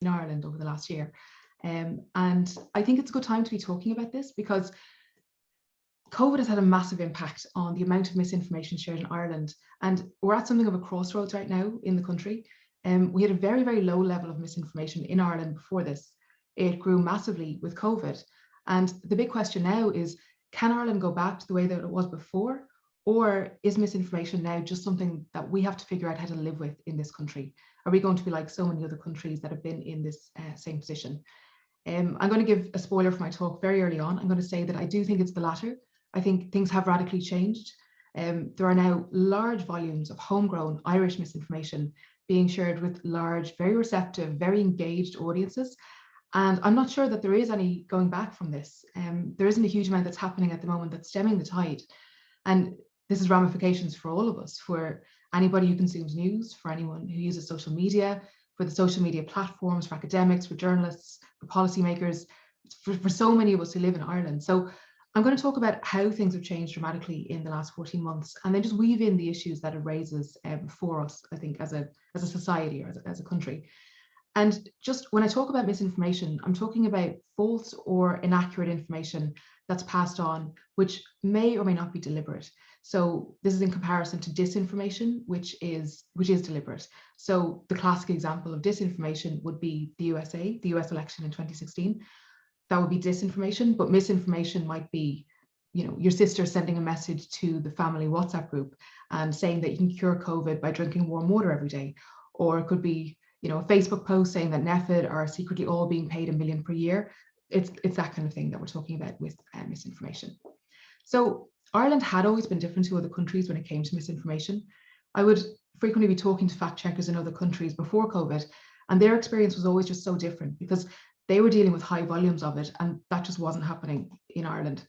in Ireland over the last year. And I think it's a good time to be talking about this because COVID has had a massive impact on the amount of misinformation shared in Ireland. And we're at something of a crossroads right now in the country. We had a very, very low level of misinformation in Ireland before this. It grew massively with COVID. And the big question now is, can Ireland go back to the way that it was before? Or is misinformation now just something that we have to figure out how to live with in this country? Are we going to be like so many other countries that have been in this same position? I'm going to give a spoiler for my talk very early on. I'm going to say that I do think it's the latter. I think things have radically changed. There are now large volumes of homegrown Irish misinformation being shared with large, very receptive, very engaged audiences. And I'm not sure that there is any going back from this. There isn't a huge amount that's happening at the moment that's stemming the tide. And this has ramifications for all of us, for anybody who consumes news, for anyone who uses social media, for the social media platforms, for academics, for journalists, for policymakers, for so many of us who live in Ireland. So I'm going to talk about how things have changed dramatically in the last 14 months, and then just weave in the issues that it raises for us, I think, as a society or as a country. And just when I talk about misinformation, I'm talking about false or inaccurate information that's passed on, which may or may not be deliberate. So this is in comparison to disinformation, which is deliberate. So the classic example of disinformation would be the US election in 2016. That would be disinformation, but misinformation might be, your sister sending a message to the family WhatsApp group and saying that you can cure COVID by drinking warm water every day. Or it could be, a Facebook post saying that NPHET are secretly all being paid $1 million per year. It's that kind of thing that we're talking about with misinformation. So Ireland had always been different to other countries when it came to misinformation. I would frequently be talking to fact checkers in other countries before COVID, and their experience was always just so different because they were dealing with high volumes of it, and that just wasn't happening in Ireland.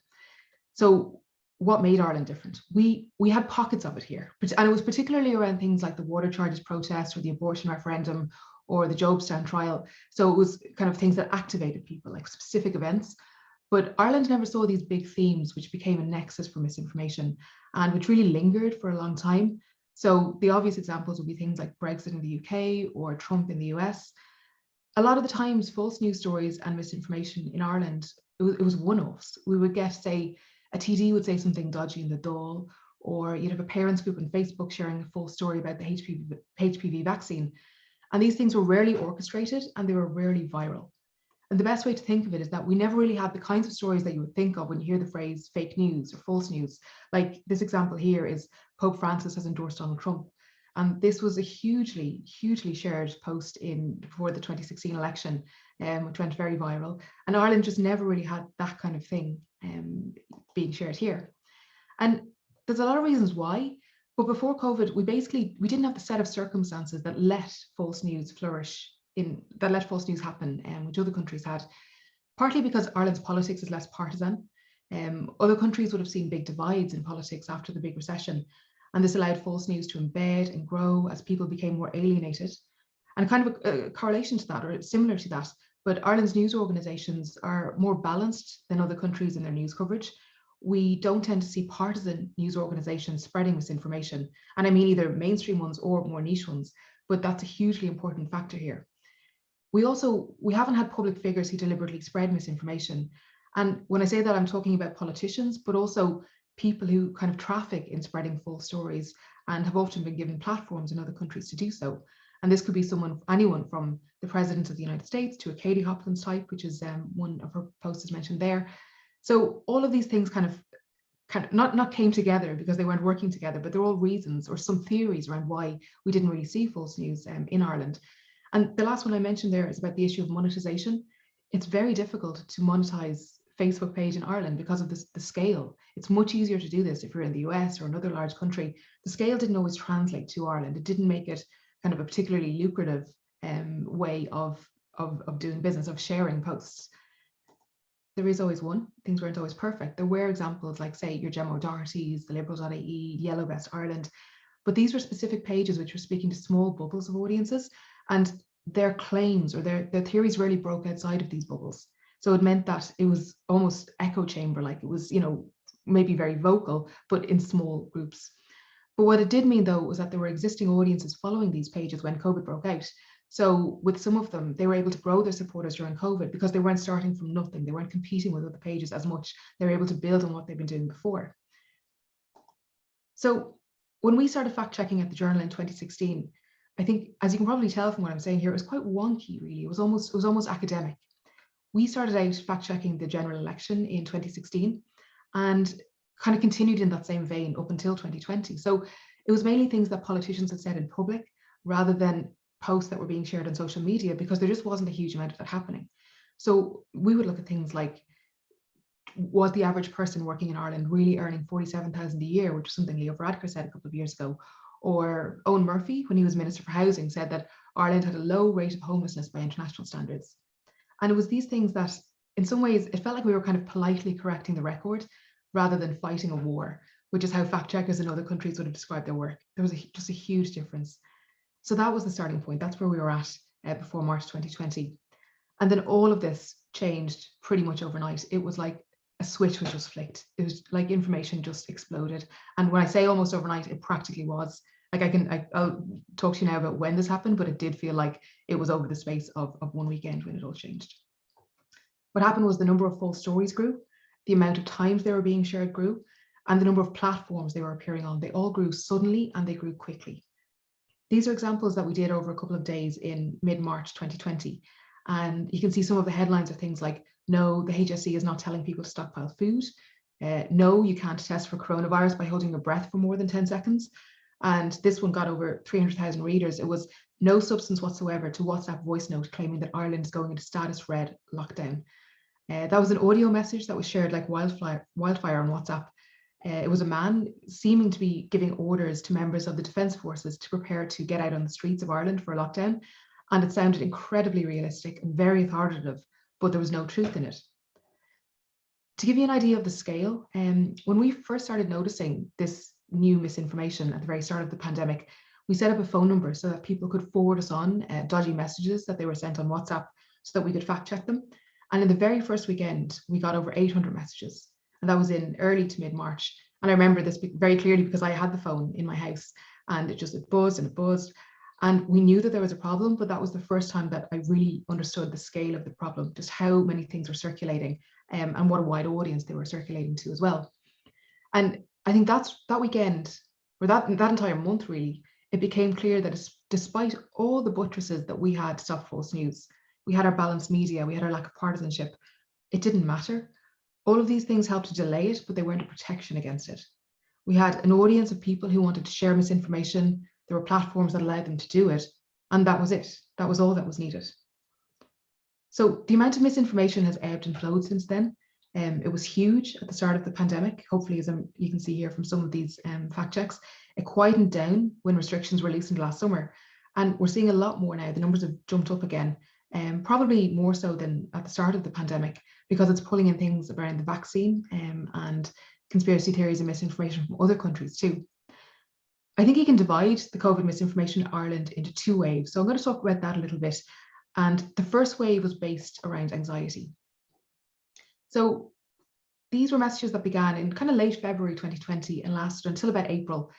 So what made Ireland different? We had pockets of it here, and it was particularly around things like the water charges protest or the abortion referendum or the Jobstown trial. So it was kind of things that activated people, like specific events. But Ireland never saw these big themes, which became a nexus for misinformation and which really lingered for a long time. So the obvious examples would be things like Brexit in the UK or Trump in the US. A lot of the times, false news stories and misinformation in Ireland, it was one-offs. We would get, say, a TD would say something dodgy in the Dáil, or you'd have a parents group on Facebook sharing a false story about the HPV vaccine. And these things were rarely orchestrated and they were rarely viral. And the best way to think of it is that we never really had the kinds of stories that you would think of when you hear the phrase fake news or false news. Like this example here is Pope Francis has endorsed Donald Trump. And this was a hugely, hugely shared post before the 2016 election, which went very viral. And Ireland just never really had that kind of thing being shared here. And there's a lot of reasons why. But before COVID, we didn't have the set of circumstances that let false news flourish, that let false news happen, which other countries had. Partly because Ireland's politics is less partisan. Other countries would have seen big divides in politics after the big recession. And this allowed false news to embed and grow as people became more alienated. And kind of a correlation to that, or similar to that, but Ireland's news organisations are more balanced than other countries in their news coverage. We don't tend to see partisan news organisations spreading misinformation. And I mean either mainstream ones or more niche ones, but that's a hugely important factor here. We haven't had public figures who deliberately spread misinformation. And when I say that, I'm talking about politicians, but also people who kind of traffic in spreading false stories and have often been given platforms in other countries to do so. And this could be anyone from the President of the United States to a Katie Hopkins type, which is one of her posts is mentioned there. So all of these things kind of not came together because they weren't working together, but they're all reasons or some theories around why we didn't really see false news in Ireland. And the last one I mentioned there is about the issue of monetization. It's very difficult to monetize Facebook page in Ireland because of the scale. It's much easier to do this if you're in the US or another large country. The scale didn't always translate to Ireland. It didn't make it kind of a particularly lucrative way of doing business, of sharing posts. There is always one. Things weren't always perfect. There were examples like, say, your Gemma O'Doherty's, the Liberal.ie, Yellow Vest Ireland, but these were specific pages which were speaking to small bubbles of audiences, and their claims or their theories rarely broke outside of these bubbles. So it meant that it was almost echo chamber, like it was, maybe very vocal, but in small groups. But what it did mean, though, was that there were existing audiences following these pages when COVID broke out. So with some of them, they were able to grow their supporters during COVID because they weren't starting from nothing. They weren't competing with other pages as much. They were able to build on what they've been doing before. So when we started fact checking at the Journal in 2016, I think, as you can probably tell from what I'm saying here, it was quite wonky, really. It was almost academic. We started out fact checking the general election in 2016 and kind of continued in that same vein up until 2020. So it was mainly things that politicians had said in public rather than posts that were being shared on social media, because there just wasn't a huge amount of that happening. So we would look at things like, was the average person working in Ireland really earning 47,000 a year, which is something Leo Varadkar said a couple of years ago? Or Owen Murphy, when he was Minister for Housing, said that Ireland had a low rate of homelessness by international standards. And it was these things that, in some ways, it felt like we were kind of politely correcting the record rather than fighting a war, which is how fact checkers in other countries would have described their work. There was just a huge difference. So that was the starting point. That's where we were at before March 2020. And then all of this changed pretty much overnight. It was like a switch was just flicked. It was like information just exploded. And when I say almost overnight, it practically was. Like I'll talk to you now about when this happened, but it did feel like it was over the space of one weekend when it all changed. What happened was the number of false stories grew, the amount of times they were being shared grew, and the number of platforms they were appearing on. They all grew suddenly and they grew quickly. These are examples that we did over a couple of days in mid-March 2020. And you can see some of the headlines are things like, no, the HSE is not telling people to stockpile food. No, you can't test for coronavirus by holding your breath for more than 10 seconds. And this one got over 300,000 readers. It was no substance whatsoever to WhatsApp voice note claiming that Ireland is going into status red lockdown. That was an audio message that was shared like wildfire on WhatsApp. It was a man seeming to be giving orders to members of the Defence Forces to prepare to get out on the streets of Ireland for a lockdown. And it sounded incredibly realistic and very authoritative, but there was no truth in it. To give you an idea of the scale, when we first started noticing this new misinformation at the very start of the pandemic, we set up a phone number so that people could forward us on dodgy messages that they were sent on WhatsApp so that we could fact check them. And in the very first weekend, we got over 800 messages. And that was in early to mid-March. And I remember this very clearly because I had the phone in my house and it buzzed and it buzzed. And we knew that there was a problem, but that was the first time that I really understood the scale of the problem, just how many things were circulating and what a wide audience they were circulating to as well. And I think that weekend, or that entire month really, it became clear that despite all the buttresses that we had to stop false news, we had our balanced media, we had our lack of partisanship, it didn't matter. All of these things helped to delay it, but they weren't a protection against it. We had an audience of people who wanted to share misinformation. There were platforms that allowed them to do it, and that was it. That was all that was needed. So the amount of misinformation has ebbed and flowed since then. It was huge at the start of the pandemic. Hopefully, as you can see here from some of these fact checks, it quietened down when restrictions were loosened last summer. And we're seeing a lot more now. The numbers have jumped up again, probably more so than at the start of the pandemic, because it's pulling in things around the vaccine and conspiracy theories and misinformation from other countries too. I think you can divide the COVID misinformation in Ireland into two waves. So I'm going to talk about that a little bit. And the first wave was based around anxiety. So these were messages that began in kind of late February 2020 and lasted until about April.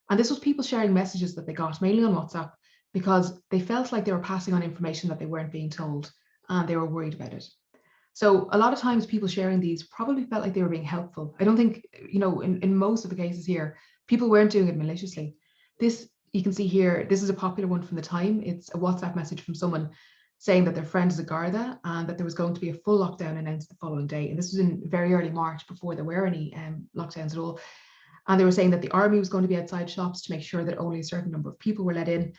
And this was people sharing messages that they got mainly on WhatsApp because they felt like they were passing on information that they weren't being told and they were worried about it. So a lot of times people sharing these probably felt like they were being helpful. I don't think, in most of the cases here, people weren't doing it maliciously. This, you can see here, this is a popular one from the time. It's a WhatsApp message from someone saying that their friend is a Garda and that there was going to be a full lockdown announced the following day. And this was in very early March before there were any lockdowns at all. And they were saying that the army was going to be outside shops to make sure that only a certain number of people were let in.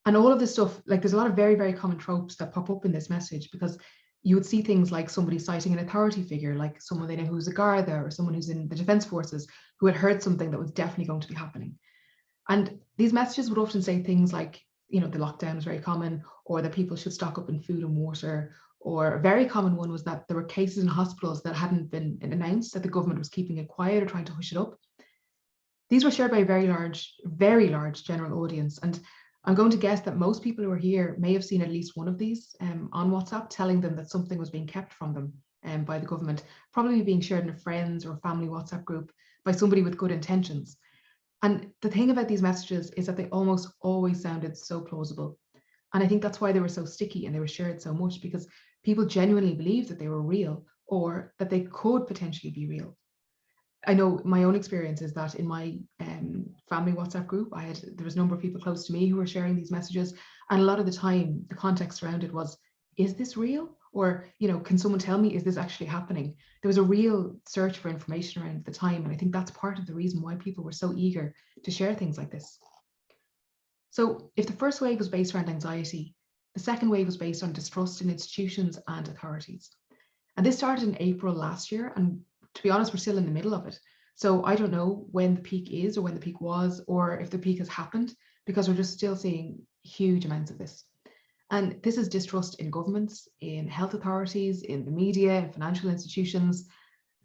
And all of this stuff, like there's a lot of very, very common tropes that pop up in this message, because you would see things like somebody citing an authority figure, like someone they know who's a Garda or someone who's in the Defence Forces who had heard something that was definitely going to be happening. And these messages would often say things like, the lockdown is very common, or that people should stock up in food and water. Or a very common one was that there were cases in hospitals that hadn't been announced, that the government was keeping it quiet or trying to hush it up. These were shared by a very large general audience. And I'm going to guess that most people who are here may have seen at least one of these on WhatsApp, telling them that something was being kept from them by the government, probably being shared in a friends or family WhatsApp group by somebody with good intentions. And the thing about these messages is that they almost always sounded so plausible. And I think that's why they were so sticky and they were shared so much, because people genuinely believed that they were real or that they could potentially be real. I know my own experience is that in my family WhatsApp group, there was a number of people close to me who were sharing these messages. And a lot of the time, the context around it was, is this real? Or, can someone tell me, is this actually happening? There was a real search for information around the time. And I think that's part of the reason why people were so eager to share things like this. So if the first wave was based around anxiety, the second wave was based on distrust in institutions and authorities. And this started in April last year. And to be honest, we're still in the middle of it. So I don't know when the peak is or when the peak was, or if the peak has happened, because we're just still seeing huge amounts of this. And this is distrust in governments, in health authorities, in the media, in financial institutions.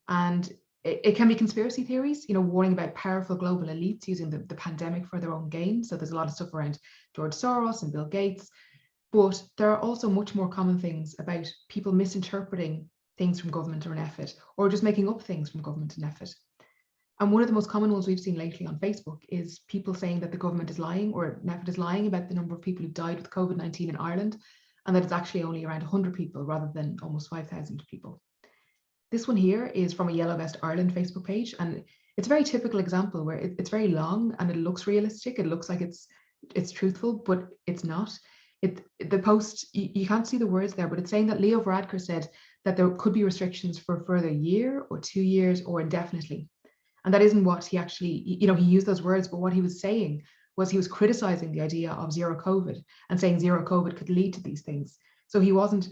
And it can be conspiracy theories, warning about powerful global elites using the pandemic for their own gain. So there's a lot of stuff around George Soros and Bill Gates. But there are also much more common things about people misinterpreting things from government or NPHET, or just making up things from government and NPHET. And one of the most common ones we've seen lately on Facebook is people saying that the government is lying, or NPHET is lying about the number of people who've died with COVID-19 in Ireland, and that it's actually only around 100 people rather than almost 5,000 people. This one here is from a Yellow Vest Ireland Facebook page, and it's a very typical example where it's very long and it looks realistic. It looks like it's truthful, but it's not. The post, you can't see the words there, but it's saying that Leo Varadkar said that there could be restrictions for a further year or 2 years or indefinitely. And that isn't what he actually, he used those words, but what he was saying was he was criticizing the idea of zero COVID and saying zero COVID could lead to these things. So he wasn't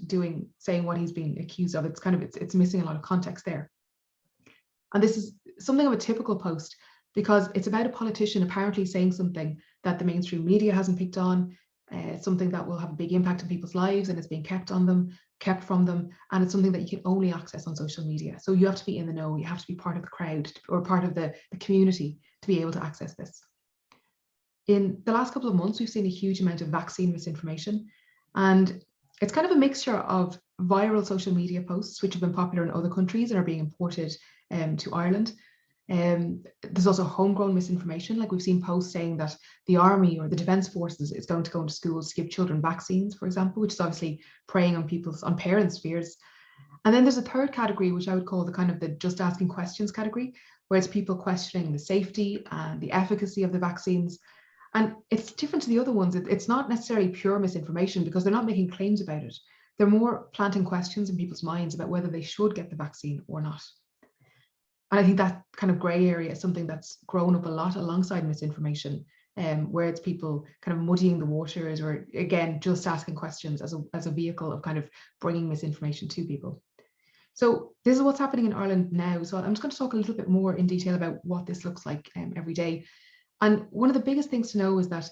saying what he's being accused of. It's missing a lot of context there. And this is something of a typical post because it's about a politician apparently saying something that the mainstream media hasn't picked on, something that will have a big impact on people's lives and it's being kept from them. And it's something that you can only access on social media. So you have to be in the know, you have to be part of the crowd or part of the community to be able to access this. In the last couple of months, we've seen a huge amount of vaccine misinformation. And it's kind of a mixture of viral social media posts, which have been popular in other countries and are being imported to Ireland. There's also homegrown misinformation. Like we've seen posts saying that the army or the defense forces is going to go into schools to give children vaccines, for example, which is obviously preying on parents' fears. And then there's a third category, which I would call the just asking questions category, where it's people questioning the safety and the efficacy of the vaccines. And it's different to the other ones. It's not necessarily pure misinformation because they're not making claims about it. They're more planting questions in people's minds about whether they should get the vaccine or not. And I think that kind of gray area is something that's grown up a lot alongside misinformation, where it's people kind of muddying the waters or, again, just asking questions as a vehicle of kind of bringing misinformation to people. So this is what's happening in Ireland now. So I'm just going to talk a little bit more in detail about what this looks like every day. And one of the biggest things to know is that,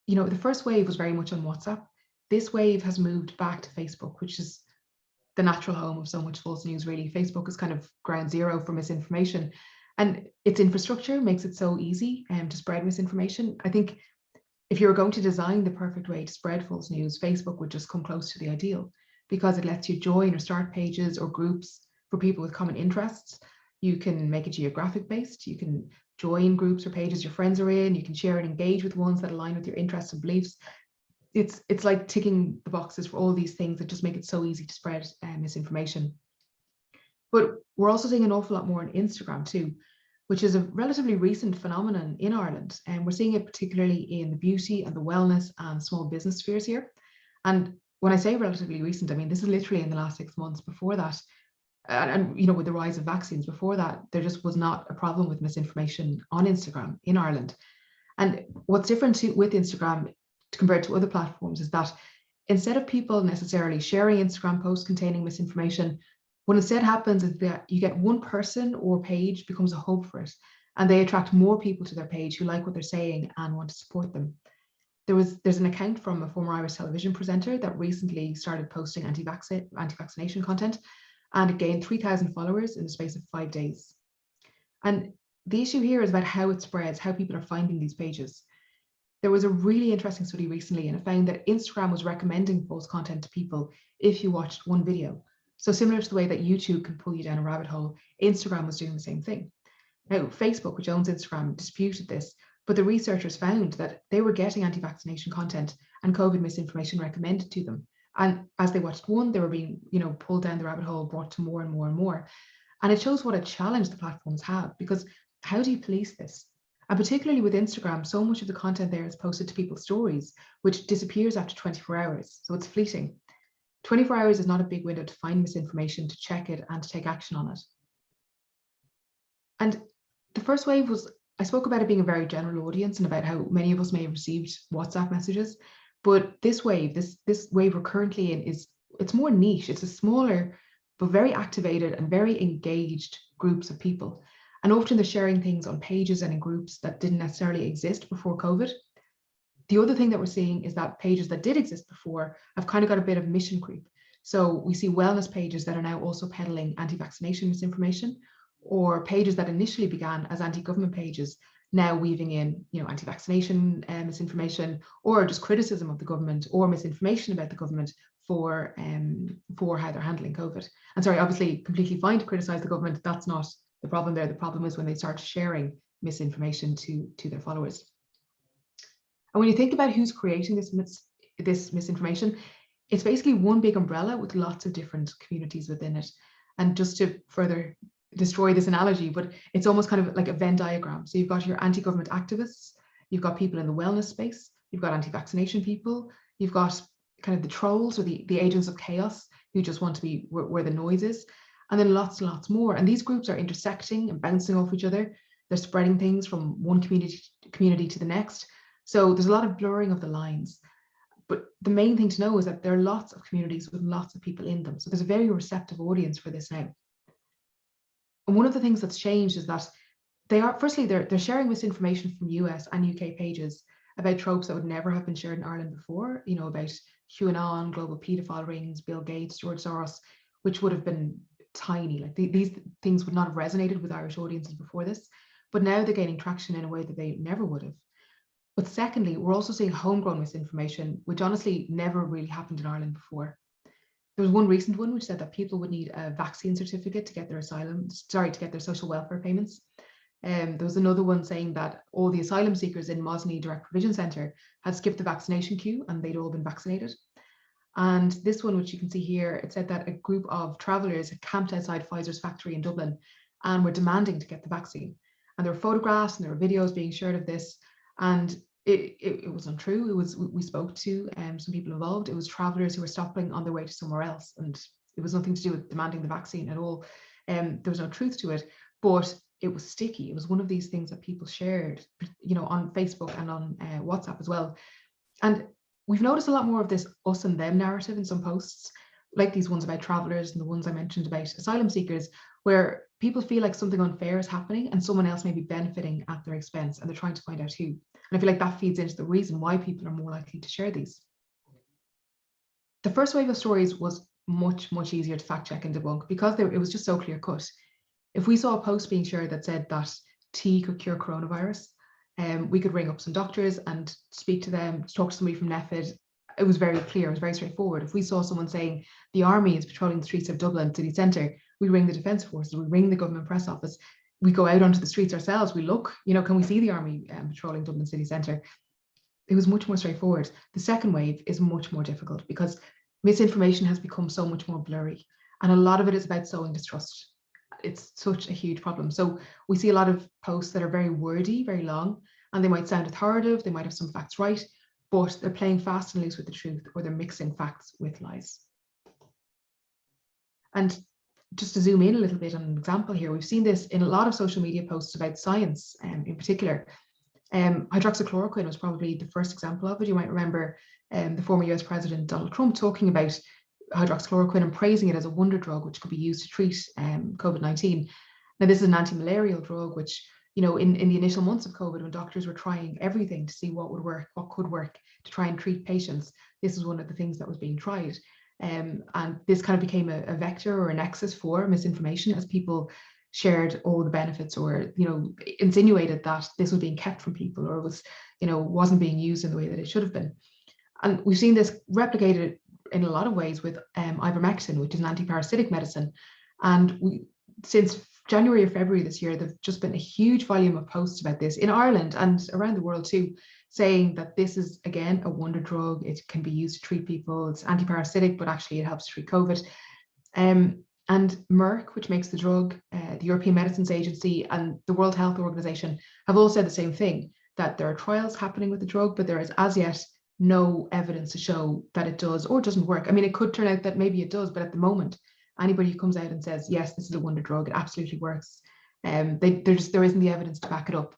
the first wave was very much on WhatsApp. This wave has moved back to Facebook, which is the natural home of so much false news, really. Facebook is kind of ground zero for misinformation. And its infrastructure makes it so easy to spread misinformation. I think if you were going to design the perfect way to spread false news, Facebook would just come close to the ideal because it lets you join or start pages or groups for people with common interests. You can make it geographic based. You can join groups or pages your friends are in. You can share and engage with ones that align with your interests and beliefs. It's like ticking the boxes for all these things that just make it so easy to spread misinformation. But we're also seeing an awful lot more on Instagram too, which is a relatively recent phenomenon in Ireland. And we're seeing it particularly in the beauty and the wellness and small business spheres here. And when I say relatively recent, I mean, this is literally in the last 6 months. Before that, and with the rise of vaccines, before that, there just was not a problem with misinformation on Instagram in Ireland. And what's different with Instagram compared to other platforms is that instead of people necessarily sharing Instagram posts containing misinformation, what instead happens is that you get one person or page becomes a hub for it, and they attract more people to their page who like what they're saying and want to support them. There's an account from a former Irish television presenter that recently started posting anti-vaccination content, and it gained 3,000 followers in the space of 5 days. And the issue here is about how it spreads, how people are finding these pages. There was a really interesting study recently, and it found that Instagram was recommending false content to people if you watched one video. So similar to the way that YouTube can pull you down a rabbit hole, Instagram was doing the same thing. Now, Facebook, which owns Instagram, disputed this, But the researchers found that they were getting anti-vaccination content and COVID misinformation recommended to them. And as they watched one, they were being, pulled down the rabbit hole, brought to more and more and more. And it shows what a challenge the platforms have, because how do you police this? And particularly with Instagram, so much of the content there is posted to people's stories, which disappears after 24 hours. So it's fleeting. 24 hours is not a big window to find misinformation, to check it, and to take action on it. And the first wave was, I spoke about it being a very general audience and about how many of us may have received WhatsApp messages. But this wave, this wave we're currently in, it's more niche. It's a smaller, but very activated and very engaged groups of people. And often they're sharing things on pages and in groups that didn't necessarily exist before COVID. The other thing that we're seeing is that pages that did exist before have kind of got a bit of mission creep. So we see wellness pages that are now also peddling anti-vaccination misinformation, or pages that initially began as anti-government pages, now weaving in, anti-vaccination misinformation, or just criticism of the government, or misinformation about the government for how they're handling COVID. And sorry, obviously, completely fine to criticize the government. That's not the problem there. The problem is when they start sharing misinformation to their followers. And when you think about who's creating this misinformation, it's basically one big umbrella with lots of different communities within it. And just to further destroy this analogy, but it's almost kind of like a Venn diagram. So you've got your anti-government activists, you've got people in the wellness space, you've got anti-vaccination people, you've got kind of the trolls or the agents of chaos who just want to be where the noise is, and then lots and lots more. And these groups are intersecting and bouncing off each other. They're spreading things from one community to the next. So there's a lot of blurring of the lines. But the main thing to know is that there are lots of communities with lots of people in them. So there's a very receptive audience for this now. And one of the things that's changed is that they're sharing misinformation from US and UK pages about tropes that would never have been shared in Ireland before, about QAnon, global paedophile rings, Bill Gates, George Soros, which would have been tiny. Like these things would not have resonated with Irish audiences before this, but now they're gaining traction in a way that they never would have. But secondly, we're also seeing homegrown misinformation, which honestly never really happened in Ireland before. There was one recent one which said that people would need a vaccine certificate to get their to get their social welfare payments. There was another one saying that all the asylum seekers in Mosney Direct Provision Centre had skipped the vaccination queue and they'd all been vaccinated. And this one, which you can see here, it said that a group of travellers had camped outside Pfizer's factory in Dublin and were demanding to get the vaccine. And there were photographs and there were videos being shared of this. And it was untrue. We spoke to some people involved. It was travellers who were stopping on their way to somewhere else, and it was nothing to do with demanding the vaccine at all. There was no truth to it, but it was sticky. It was one of these things that people shared, on Facebook and on WhatsApp as well. And we've noticed a lot more of this us and them narrative in some posts, like these ones about travellers and the ones I mentioned about asylum seekers, where people feel like something unfair is happening and someone else may be benefiting at their expense, and they're trying to find out who. And I feel like that feeds into the reason why people are more likely to share these. The first wave of stories was much, much easier to fact check and debunk because it was just so clear cut. If we saw a post being shared that said that tea could cure coronavirus, we could ring up some doctors and speak to them, talk to somebody from NEFID. It was very clear, it was very straightforward. If we saw someone saying the army is patrolling the streets of Dublin city centre, we ring the Defence Forces, we ring the government press office, we go out onto the streets ourselves, we look, can we see the army patrolling Dublin city centre? It was much more straightforward. The second wave is much more difficult because misinformation has become so much more blurry, and a lot of it is about sowing distrust. It's such a huge problem. So we see a lot of posts that are very wordy, very long, and they might sound authoritative, they might have some facts right, but they're playing fast and loose with the truth, or they're mixing facts with lies. And just to zoom in a little bit on an example here, we've seen this in a lot of social media posts about science in particular. Hydroxychloroquine was probably the first example of it. You might remember the former US President Donald Trump talking about hydroxychloroquine and praising it as a wonder drug which could be used to treat COVID-19. Now, this is an anti-malarial drug which, in the initial months of COVID, when doctors were trying everything to see what would work, what could work to try and treat patients, this was one of the things that was being tried. And this kind of became a vector or a nexus for misinformation as people shared all the benefits, or insinuated that this was being kept from people, or was wasn't being used in the way that it should have been. And we've seen this replicated in a lot of ways with ivermectin, which is an antiparasitic medicine. And since January or February this year, there's just been a huge volume of posts about this in Ireland and around the world too, saying that this is, again, a wonder drug. It can be used to treat people. It's antiparasitic, but actually it helps treat COVID. And Merck, which makes the drug, the European Medicines Agency and the World Health Organization have all said the same thing, that there are trials happening with the drug, but there is as yet no evidence to show that it does or doesn't work. I mean, it could turn out that maybe it does, but at the moment, anybody who comes out and says, yes, this is a wonder drug, it absolutely works, there isn't the evidence to back it up.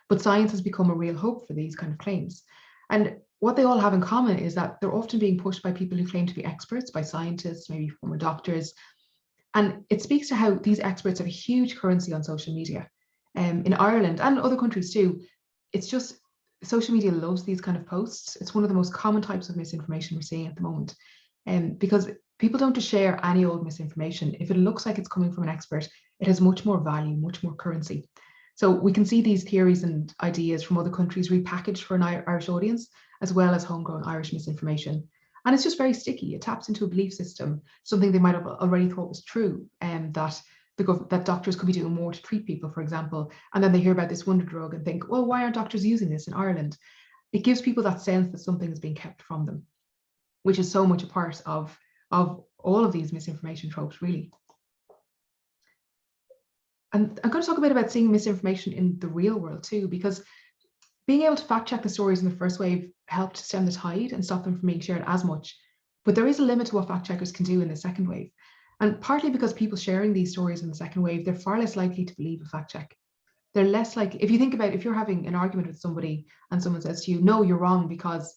But science has become a real hope for these kind of claims. And what they all have in common is that they're often being pushed by people who claim to be experts, by scientists, maybe former doctors. And it speaks to how these experts have a huge currency on social media. In Ireland and other countries too, it's just social media loves these kind of posts. It's one of the most common types of misinformation we're seeing at the moment. Because people don't just share any old misinformation. If it looks like it's coming from an expert, it has much more value, much more currency. So we can see these theories and ideas from other countries repackaged for an Irish audience, as well as homegrown Irish misinformation. And it's just very sticky. It taps into a belief system, something they might have already thought was true, that doctors could be doing more to treat people, for example. And then they hear about this wonder drug and think, well, why aren't doctors using this in Ireland? It gives people that sense that something is being kept from them, which is so much a part of all of these misinformation tropes, really. And I'm going to talk a bit about seeing misinformation in the real world too, because being able to fact check the stories in the first wave helped stem the tide and stop them from being shared as much. But there is a limit to what fact checkers can do in the second wave. And partly because people sharing these stories in the second wave, they're far less likely to believe a fact check. They're less likely, if you think about, if you're having an argument with somebody and someone says to you, no, you're wrong because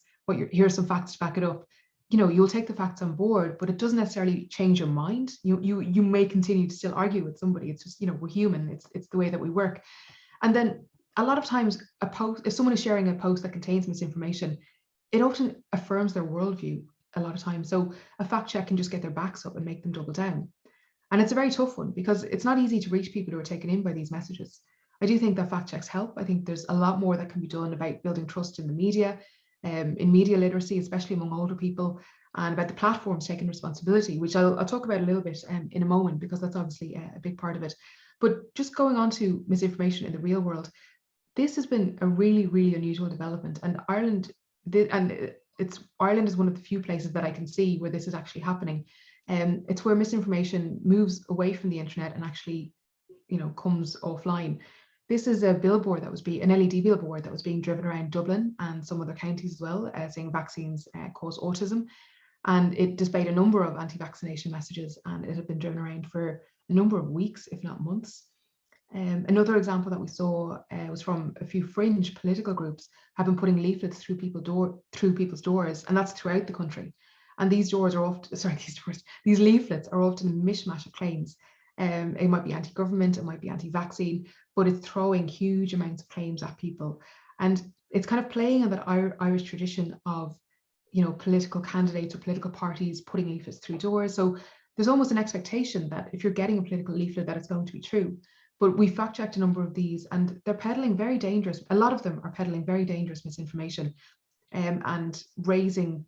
here's some facts to back it up, you'll take the facts on board, but it doesn't necessarily change your mind. You may continue to still argue with somebody. It's just, we're human. It's the way that we work. And then a lot of times, if someone is sharing a post that contains misinformation, it often affirms their worldview a lot of times. So a fact check can just get their backs up and make them double down. And it's a very tough one because it's not easy to reach people who are taken in by these messages. I do think that fact checks help. I think there's a lot more that can be done about building trust in the media, in media literacy, especially among older people, and about the platforms taking responsibility, which I'll talk about a little bit in a moment, because that's obviously a big part of it. But just going on to misinformation in the real world, this has been a really, really unusual development. And Ireland is one of the few places that I can see where this is actually happening. It's where misinformation moves away from the internet and actually, comes offline. This is a billboard that was an LED billboard that was being driven around Dublin and some other counties as well, saying vaccines cause autism. And it displayed a number of anti-vaccination messages, and it had been driven around for a number of weeks, if not months. Another example that we saw was from a few fringe political groups have been putting leaflets through people's doors, and that's throughout the country. And these leaflets are often a mishmash of claims. It might be anti-government, it might be anti-vaccine, but it's throwing huge amounts of claims at people. And it's kind of playing on that Irish tradition of, political candidates or political parties putting leaflets through doors. So there's almost an expectation that if you're getting a political leaflet, that it's going to be true. But we fact checked a number of these, and they're peddling very dangerous. A lot of them are peddling very dangerous misinformation, and raising,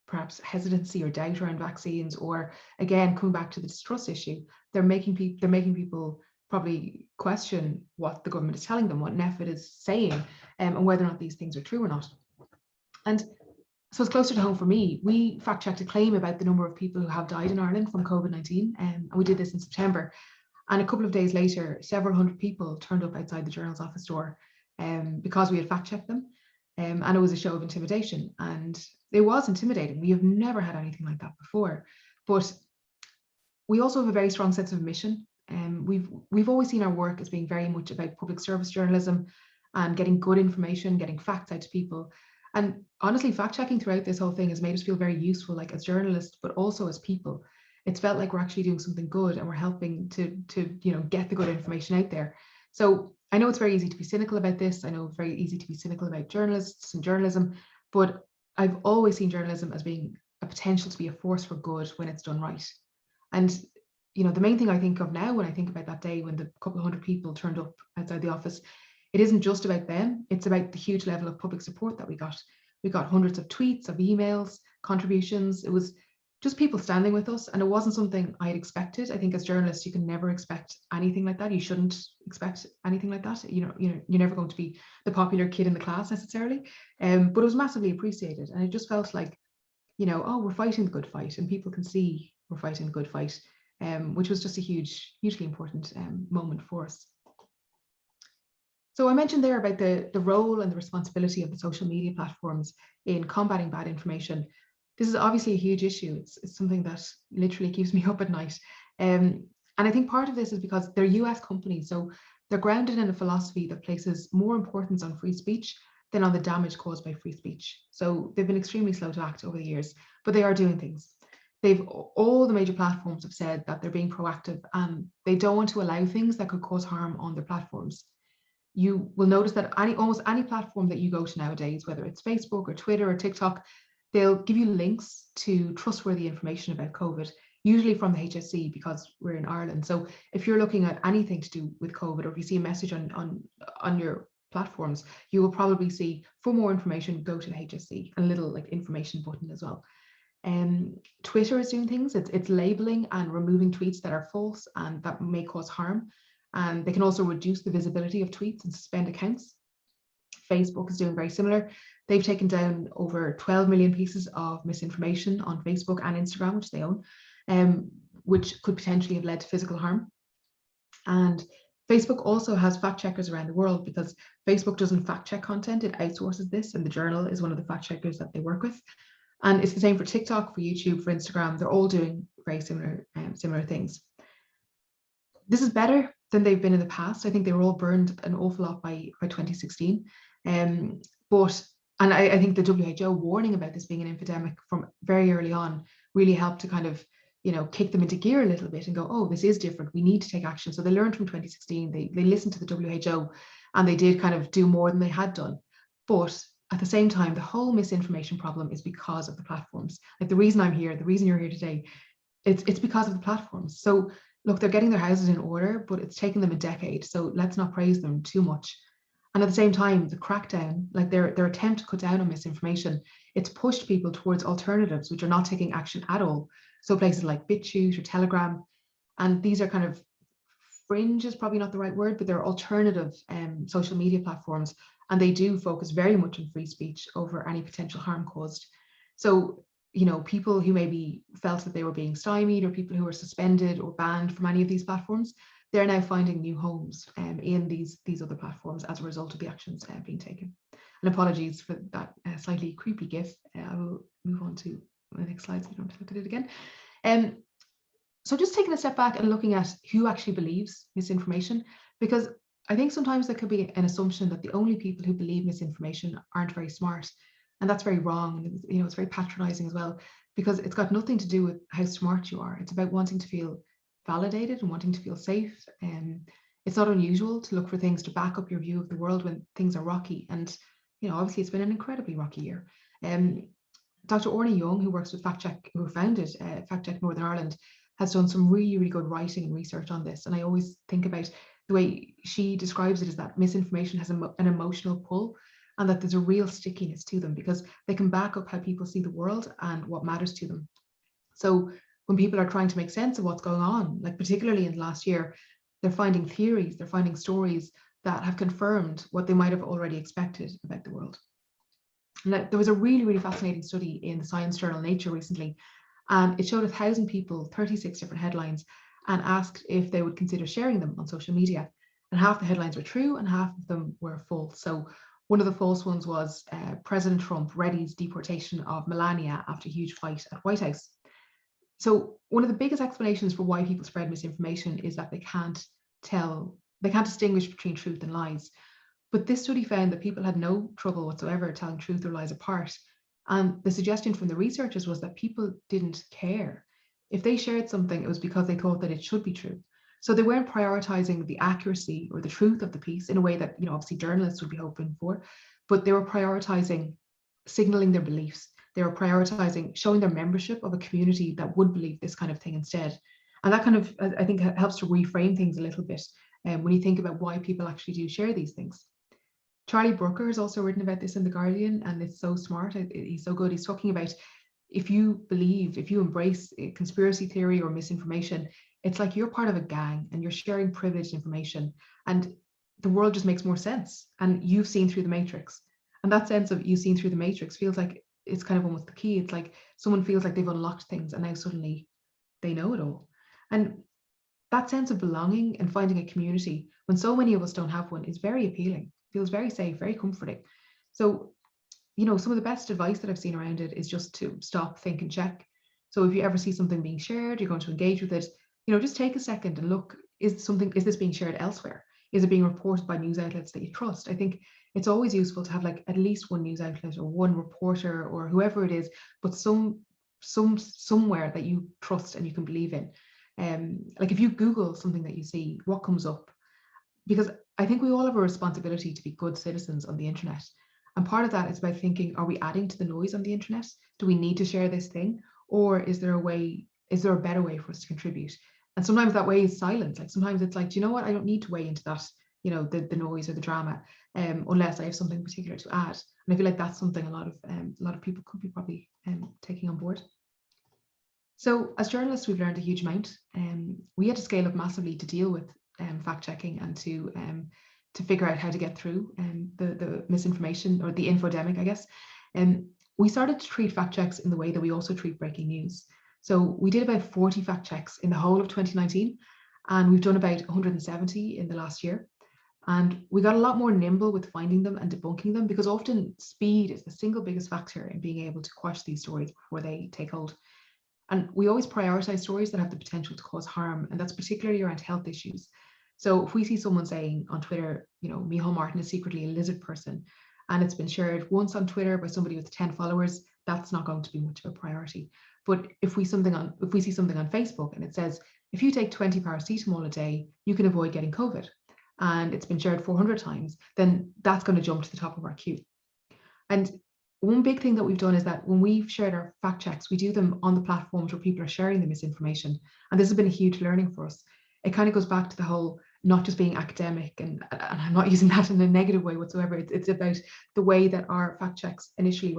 perhaps hesitancy or doubt around vaccines, or again, coming back to the distrust issue. They're making people probably question what the government is telling them, what NPHET is saying, and whether or not these things are true or not. And so it's closer to home for me. We fact checked a claim about the number of people who have died in Ireland from COVID-19, and we did this in September. And a couple of days later, several hundred people turned up outside the Journal's office door because we had fact checked them. And it was a show of intimidation. And it was intimidating. We have never had anything like that before. But we also have a very strong sense of mission. We've always seen our work as being very much about public service journalism and getting good information, getting facts out to people. And honestly, fact checking throughout this whole thing has made us feel very useful, like as journalists, but also as people. It's felt like we're actually doing something good and we're helping to get the good information out there. So I know it's very easy to be cynical about this. I know it's very easy to be cynical about journalists and journalism, but I've always seen journalism as being a potential to be a force for good when it's done right. And the main thing I think of now when I think about that day when the couple of hundred people turned up outside the office, it isn't just about them. It's about the huge level of public support that we got. We got hundreds of tweets, of emails, contributions. It was just people standing with us. And it wasn't something I had expected. I think as journalists, you can never expect anything like that. You shouldn't expect anything like that. You're never going to be the popular kid in the class necessarily. But it was massively appreciated. And it just felt like, oh, we're fighting the good fight, and people can see we're fighting the good fight, which was just a hugely important moment for us. So I mentioned there about the role and the responsibility of the social media platforms in combating bad information. This is obviously a huge issue. It's something that literally keeps me up at night. And I think part of this is because they're US companies, so they're grounded in a philosophy that places more importance on free speech than on the damage caused by free speech. So they've been extremely slow to act over the years, but they are doing things. All the major platforms have said that they're being proactive and they don't want to allow things that could cause harm on their platforms. You will notice that almost any platform that you go to nowadays, whether it's Facebook or Twitter or TikTok, they'll give you links to trustworthy information about COVID, usually from the HSE because we're in Ireland. So if you're looking at anything to do with COVID, or if you see a message on your platforms, you will probably see, for more information, go to the HSE, and a little like information button as well. Twitter is doing things. It's labeling and removing tweets that are false and that may cause harm. And they can also reduce the visibility of tweets and suspend accounts. Facebook is doing very similar. They've taken down over 12 million pieces of misinformation on Facebook and Instagram, which they own, which could potentially have led to physical harm. And Facebook also has fact checkers around the world, because Facebook doesn't fact check content, it outsources this, and the Journal is one of the fact checkers that they work with. And it's the same for TikTok, for YouTube, for Instagram. They're all doing very similar things. This is better than they've been in the past. I think they were all burned an awful lot by 2016. And I think the WHO warning about this being an epidemic from very early on really helped to kind of, kick them into gear a little bit and go, oh, this is different. We need to take action. So they learned from 2016. They listened to the WHO, and they did kind of do more than they had done. But at the same time, the whole misinformation problem is because of the platforms. Like the reason I'm here, the reason you're here today, it's because of the platforms. So look, they're getting their houses in order, but it's taken them a decade. So let's not praise them too much. And at the same time, the crackdown, like their attempt to cut down on misinformation, it's pushed people towards alternatives, which are not taking action at all. So places like BitChute or Telegram, and these are kind of fringe is probably not the right word, but they're alternative social media platforms. And they do focus very much on free speech over any potential harm caused. So, people who maybe felt that they were being stymied, or people who were suspended or banned from any of these platforms, they're now finding new homes in these other platforms as a result of the actions being taken. And apologies for that slightly creepy GIF. I will move on to the next slide so you don't have to look at it again. So just taking a step back and looking at who actually believes misinformation, because I think sometimes there could be an assumption that the only people who believe misinformation aren't very smart. And that's very wrong. It's very patronizing as well, because it's got nothing to do with how smart you are. It's about wanting to feel validated and wanting to feel safe. It's not unusual to look for things to back up your view of the world when things are rocky. And, obviously it's been an incredibly rocky year. Dr. Orna Young, who works with who founded Fact Check Northern Ireland, has done some really, really good writing and research on this. And I always think about the way she describes it is that misinformation has an emotional pull, and that there's a real stickiness to them because they can back up how people see the world and what matters to them. So when people are trying to make sense of what's going on, like particularly in the last year, they're finding theories, they're finding stories that have confirmed what they might have already expected about the world. And there was a really, really fascinating study in the science journal Nature recently, and it showed 1,000 people, 36 different headlines, and asked if they would consider sharing them on social media. And half the headlines were true and half of them were false. So one of the false ones was President Trump readies deportation of Melania after a huge fight at White House. So one of the biggest explanations for why people spread misinformation is that they can't distinguish between truth and lies. But this study found that people had no trouble whatsoever telling truth or lies apart. And the suggestion from the researchers was that people didn't care. If they shared something, it was because they thought that it should be true. So they weren't prioritizing the accuracy or the truth of the piece in a way that, obviously journalists would be hoping for, but they were prioritizing signaling their beliefs. They were prioritizing showing their membership of a community that would believe this kind of thing instead. And that kind of, I think, helps to reframe things a little bit when you think about why people actually do share these things. Charlie Brooker has also written about this in The Guardian, and it's so smart. He's so good. He's talking about if you embrace conspiracy theory or misinformation, it's like you're part of a gang and you're sharing privileged information, and the world just makes more sense. And you've seen through the matrix. And that sense of you've seen through the matrix feels like it's kind of almost the key. It's like someone feels like they've unlocked things and now suddenly they know it all. And that sense of belonging and finding a community when so many of us don't have one is very appealing, feels very safe, very comforting. So, some of the best advice that I've seen around it is just to stop, think, and check. So if you ever see something being shared, you're going to engage with it, just take a second and look, is this being shared elsewhere? Is it being reported by news outlets that you trust? I think it's always useful to have like at least one news outlet or one reporter or whoever it is, but somewhere that you trust and you can believe in. Like if you Google something that you see, what comes up? Because I think we all have a responsibility to be good citizens on the internet. And part of that is by thinking, are we adding to the noise on the internet? Do we need to share this thing? Or is there a better way for us to contribute? And sometimes that way is silence. Like sometimes it's like, do you know what? I don't need to weigh into that, the noise or the drama, unless I have something particular to add. And I feel like that's something a lot of people could be probably taking on board. So as journalists, we've learned a huge amount. We had to scale up massively to deal with fact checking and to figure out how to get through the misinformation or the infodemic, I guess. We started to treat fact checks in the way that we also treat breaking news. So we did about 40 fact checks in the whole of 2019, and we've done about 170 in the last year. And we got a lot more nimble with finding them and debunking them, because often speed is the single biggest factor in being able to quash these stories before they take hold. And we always prioritize stories that have the potential to cause harm, and that's particularly around health issues. So if we see someone saying on Twitter, Micheál Martin is secretly a lizard person, and it's been shared once on Twitter by somebody with 10 followers, that's not going to be much of a priority. But if we see something on Facebook and it says, if you take 20 paracetamol a day, you can avoid getting COVID, and it's been shared 400 times, then that's going to jump to the top of our queue. And one big thing that we've done is that when we've shared our fact checks, we do them on the platforms where people are sharing the misinformation. And this has been a huge learning for us. It kind of goes back to the whole not just being academic, and I'm not using that in a negative way whatsoever. It's about the way that our fact checks initially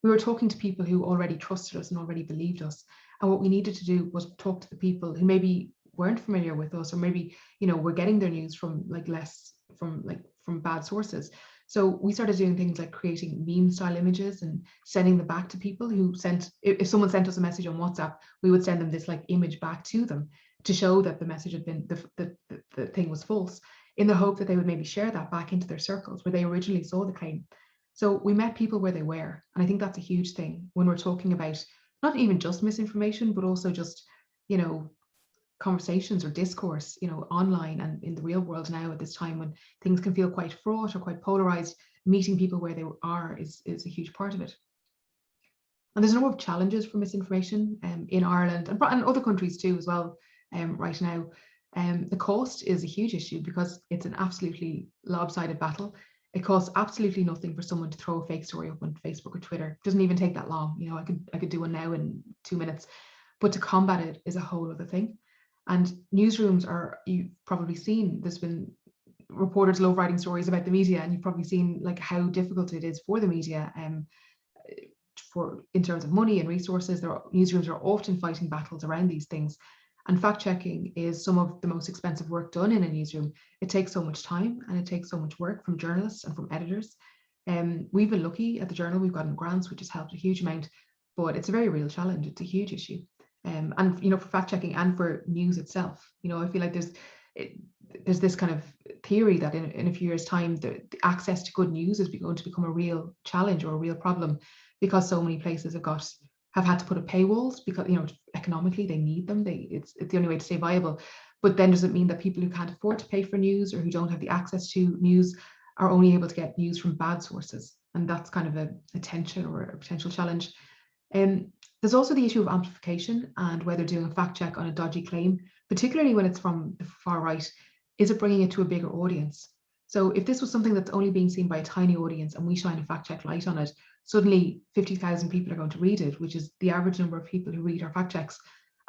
we were talking to people who already trusted us and already believed us. And what we needed to do was talk to the people who maybe weren't familiar with us, or maybe, were getting their news from bad sources. So we started doing things like creating meme style images and sending them back to people who if someone sent us a message on WhatsApp, we would send them this like image back to them to show that the message had been, the thing was false, in the hope that they would maybe share that back into their circles where they originally saw the claim. So we met people where they were. And I think that's a huge thing when we're talking about not even just misinformation, but also just, conversations or discourse, online and in the real world now at this time when things can feel quite fraught or quite polarized. Meeting people where they are is a huge part of it. And there's a number of challenges for misinformation in Ireland and other countries too as well right now. The cost is a huge issue because it's an absolutely lopsided battle. It costs absolutely nothing for someone to throw a fake story up on Facebook or Twitter. It doesn't even take that long. I could do one now in 2 minutes, but to combat it is a whole other thing. And newsrooms you've probably seen, there's been reporters love writing stories about the media, and you've probably seen like how difficult it is for the media in terms of money and resources. Newsrooms are often fighting battles around these things. And fact checking is some of the most expensive work done in a newsroom. It takes so much time and it takes so much work from journalists and from editors. We've been lucky at the Journal, we've gotten grants, which has helped a huge amount, but it's a very real challenge. It's a huge issue. And for fact checking and for news itself, I feel like there's this kind of theory that in a few years' time, the access to good news is going to become a real challenge or a real problem, because so many places have had to put up paywalls because economically they need them. It's the only way to stay viable. But then does it mean that people who can't afford to pay for news or who don't have the access to news are only able to get news from bad sources? And that's kind of a tension or a potential challenge. There's also the issue of amplification and whether doing a fact check on a dodgy claim, particularly when it's from the far right, is it bringing it to a bigger audience? So if this was something that's only being seen by a tiny audience and we shine a fact check light on it, suddenly 50,000 people are going to read it, which is the average number of people who read our fact checks.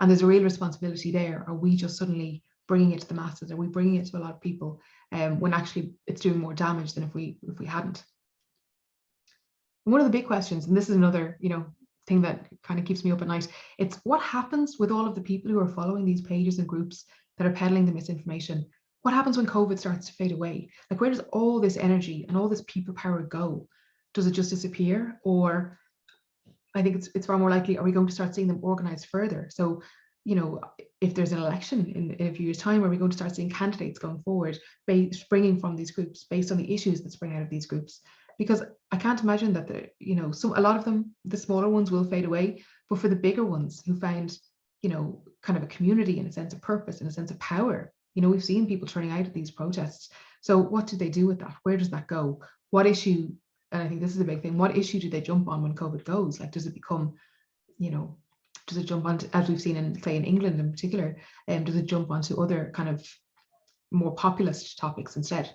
And there's a real responsibility there. Are we just suddenly bringing it to the masses? Are we bringing it to a lot of people when actually it's doing more damage than if we hadn't? And one of the big questions, and this is another, thing that kind of keeps me up at night. It's what happens with all of the people who are following these pages and groups that are peddling the misinformation. What happens when COVID starts to fade away? Like, where does all this energy and all this people power go? Does it just disappear? Or I think it's far more likely, are we going to start seeing them organize further? So, you know, if there's an election in a few years' time, are we going to start seeing candidates going forward springing from these groups based on the issues that spring out of these groups? Because I can't imagine that a lot of them, the smaller ones, will fade away, but for the bigger ones who found, kind of a community and a sense of purpose and a sense of power, we've seen people turning out at these protests. So what do they do with that? Where does that go? What issue? And I think this is a big thing. What issue do they jump on when COVID goes? Like, does it become, does it jump on, as we've seen in, say, in England in particular, does it jump onto other kind of more populist topics instead?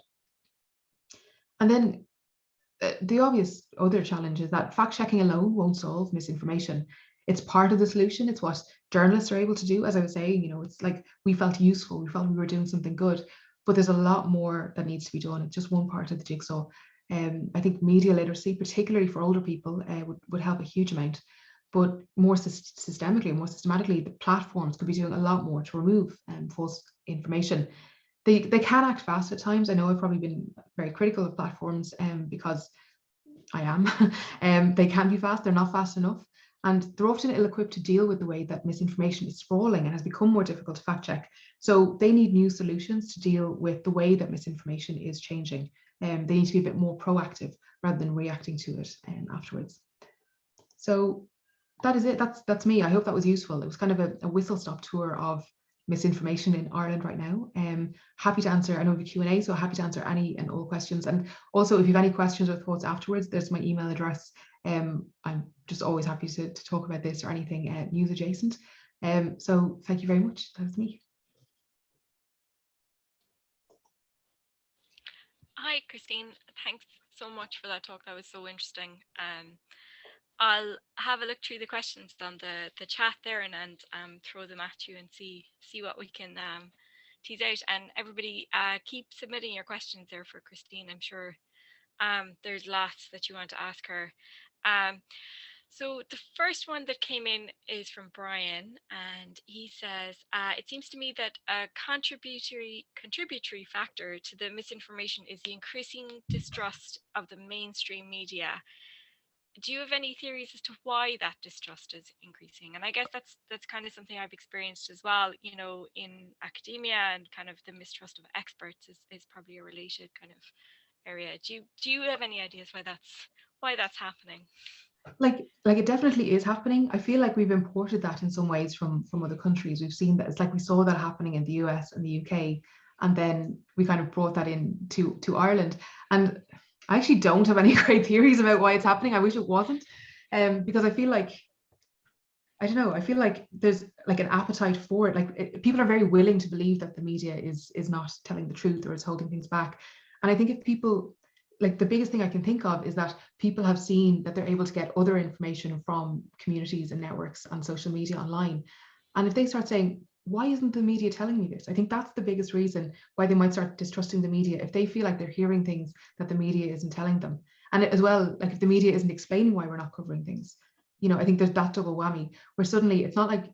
And then the obvious other challenge is that fact checking alone won't solve misinformation. It's part of the solution. It's what journalists are able to do. As I was saying, it's like we felt useful. We felt we were doing something good, but there's a lot more that needs to be done. It's just one part of the jigsaw. I think media literacy, particularly for older people, would help a huge amount. But more systematically, the platforms could be doing a lot more to remove false information. They can act fast at times. I know I've probably been very critical of platforms because I am. They can be fast, they're not fast enough. And they're often ill-equipped to deal with the way that misinformation is sprawling and has become more difficult to fact check. So they need new solutions to deal with the way that misinformation is changing. They need to be a bit more proactive rather than reacting to it afterwards. So that is it. That's me. I hope that was useful. It was kind of a whistle-stop tour of misinformation in Ireland right now. Happy to answer. I know we have a Q&A, so happy to answer any and all questions. And also, if you have any questions or thoughts afterwards, there's my email address. I'm just always happy to talk about this or anything news adjacent. So thank you very much. That's me. Hi, Christine. Thanks so much for that talk. That was so interesting. I'll have a look through the questions on the chat there and throw them at you and see what we can tease out. And everybody keep submitting your questions there for Christine. I'm sure there's lots that you want to ask her. So the first one that came in is from Brian, and he says, it seems to me that a contributory factor to the misinformation is the increasing distrust of the mainstream media. Do you have any theories as to why that distrust is increasing? And I guess that's kind of something I've experienced as well, in academia, and kind of the mistrust of experts is probably a related kind of area. Do you have any ideas why that's happening? Like it definitely is happening. I feel like we've imported that in some ways from other countries. We've seen that. It's like we saw that happening in the US and the UK, and then we kind of brought that in to Ireland. And I actually don't have any great theories about why it's happening. I wish it wasn't, because I feel like, I don't know, I feel like there's like an appetite for it. Like people are very willing to believe that the media is not telling the truth or is holding things back. And I think if people, like, the biggest thing I can think of is that people have seen that they're able to get other information from communities and networks and social media online. And if they start saying, why isn't the media telling me this? I think that's the biggest reason why they might start distrusting the media, if they feel like they're hearing things that the media isn't telling them. And as well, like if the media isn't explaining why we're not covering things, I think there's that double whammy where suddenly it's not like,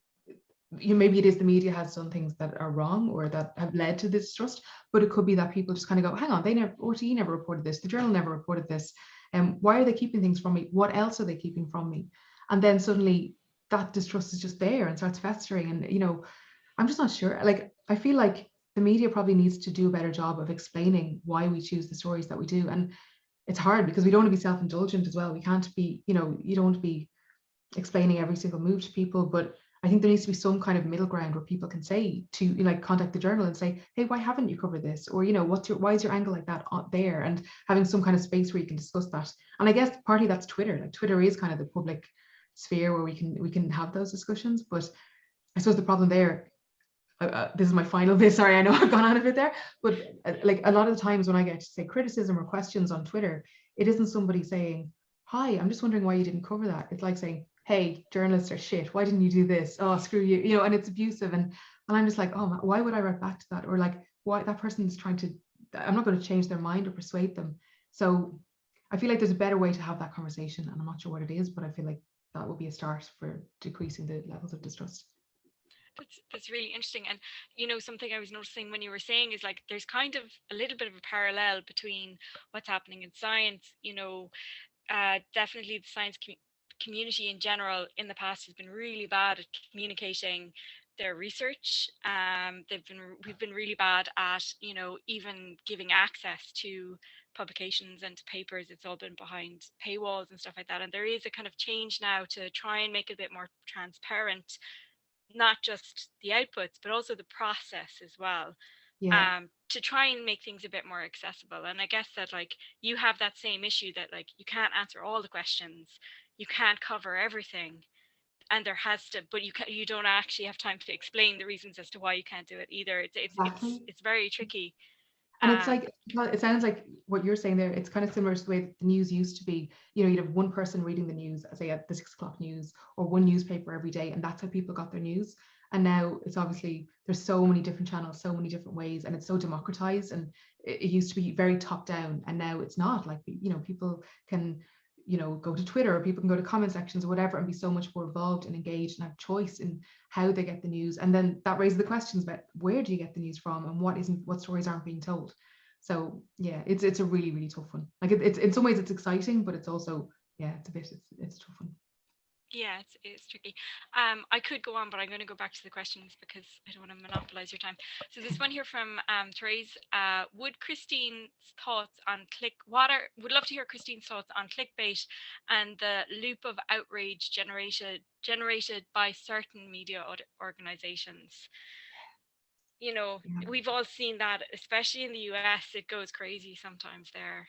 maybe it is the media has done things that are wrong or that have led to this distrust, but it could be that people just kind of go, hang on, RTE never reported this, the journal never reported this, and why are they keeping things from me? What else are they keeping from me? And then suddenly that distrust is just there and starts festering. And I'm just not sure. Like, I feel like the media probably needs to do a better job of explaining why we choose the stories that we do. And it's hard because we don't want to be self-indulgent as well. We can't be, you don't want to be explaining every single move to people, but I think there needs to be some kind of middle ground where people can say to, like, contact the journal and say, hey, why haven't you covered this? Or, why is your angle like that there? And having some kind of space where you can discuss that. And I guess partly that's Twitter. Like, Twitter is kind of the public sphere where we can have those discussions. But I suppose the problem there, this is my final bit, sorry, I know I've gone on a bit there, but like a lot of the times when I get, say, criticism or questions on Twitter, it isn't somebody saying, hi, I'm just wondering why you didn't cover that. It's like saying, hey, journalists are shit, why didn't you do this? Oh, screw you, and it's abusive. And I'm just like, oh, why would I write back to that? Or like, why that person's trying to, I'm not going to change their mind or persuade them. So I feel like there's a better way to have that conversation, and I'm not sure what it is, but I feel like that will be a start for decreasing the levels of distrust. That's really interesting. And something I was noticing when you were saying is like there's kind of a little bit of a parallel between what's happening in science. Definitely the science community in general in the past has been really bad at communicating their research. We've been really bad at even giving access to publications and to papers. It's all been behind paywalls and stuff like that. And there is a kind of change now to try and make it a bit more transparent, not just the outputs but also the process as well, Yeah, to try and make things a bit more accessible. And I guess that like you have that same issue that like you can't answer all the questions, you can't cover everything, and there has to, but you don't actually have time to explain the reasons as to why you can't do it either. exactly. It's very tricky. And it's um like, well, it sounds like what you're saying there, it's kind of similar to the way that the news used to be. You'd have one person reading the news, say at the 6 o'clock news, or one newspaper every day, and that's how people got their news. And now it's obviously, there's so many different channels, so many different ways, and it's so democratized. And it used to be very top down, and now it's not. Like, people can, go to Twitter, or people can go to comment sections or whatever, and be so much more involved and engaged and have choice in how they get the news. And then that raises the questions about where do you get the news from, and what stories aren't being told. So yeah, it's a really, really tough one. Like it's in some ways it's exciting, but it's also, yeah, it's a tough one. Yeah, it's tricky. I could go on, but I'm going to go back to the questions because I don't want to monopolize your time. So this one here from Therese. Would Christine's thoughts on would love to hear Christine's thoughts on clickbait and the loop of outrage generated by certain media organizations. Yeah. We've all seen that, especially in the US. It goes crazy sometimes there.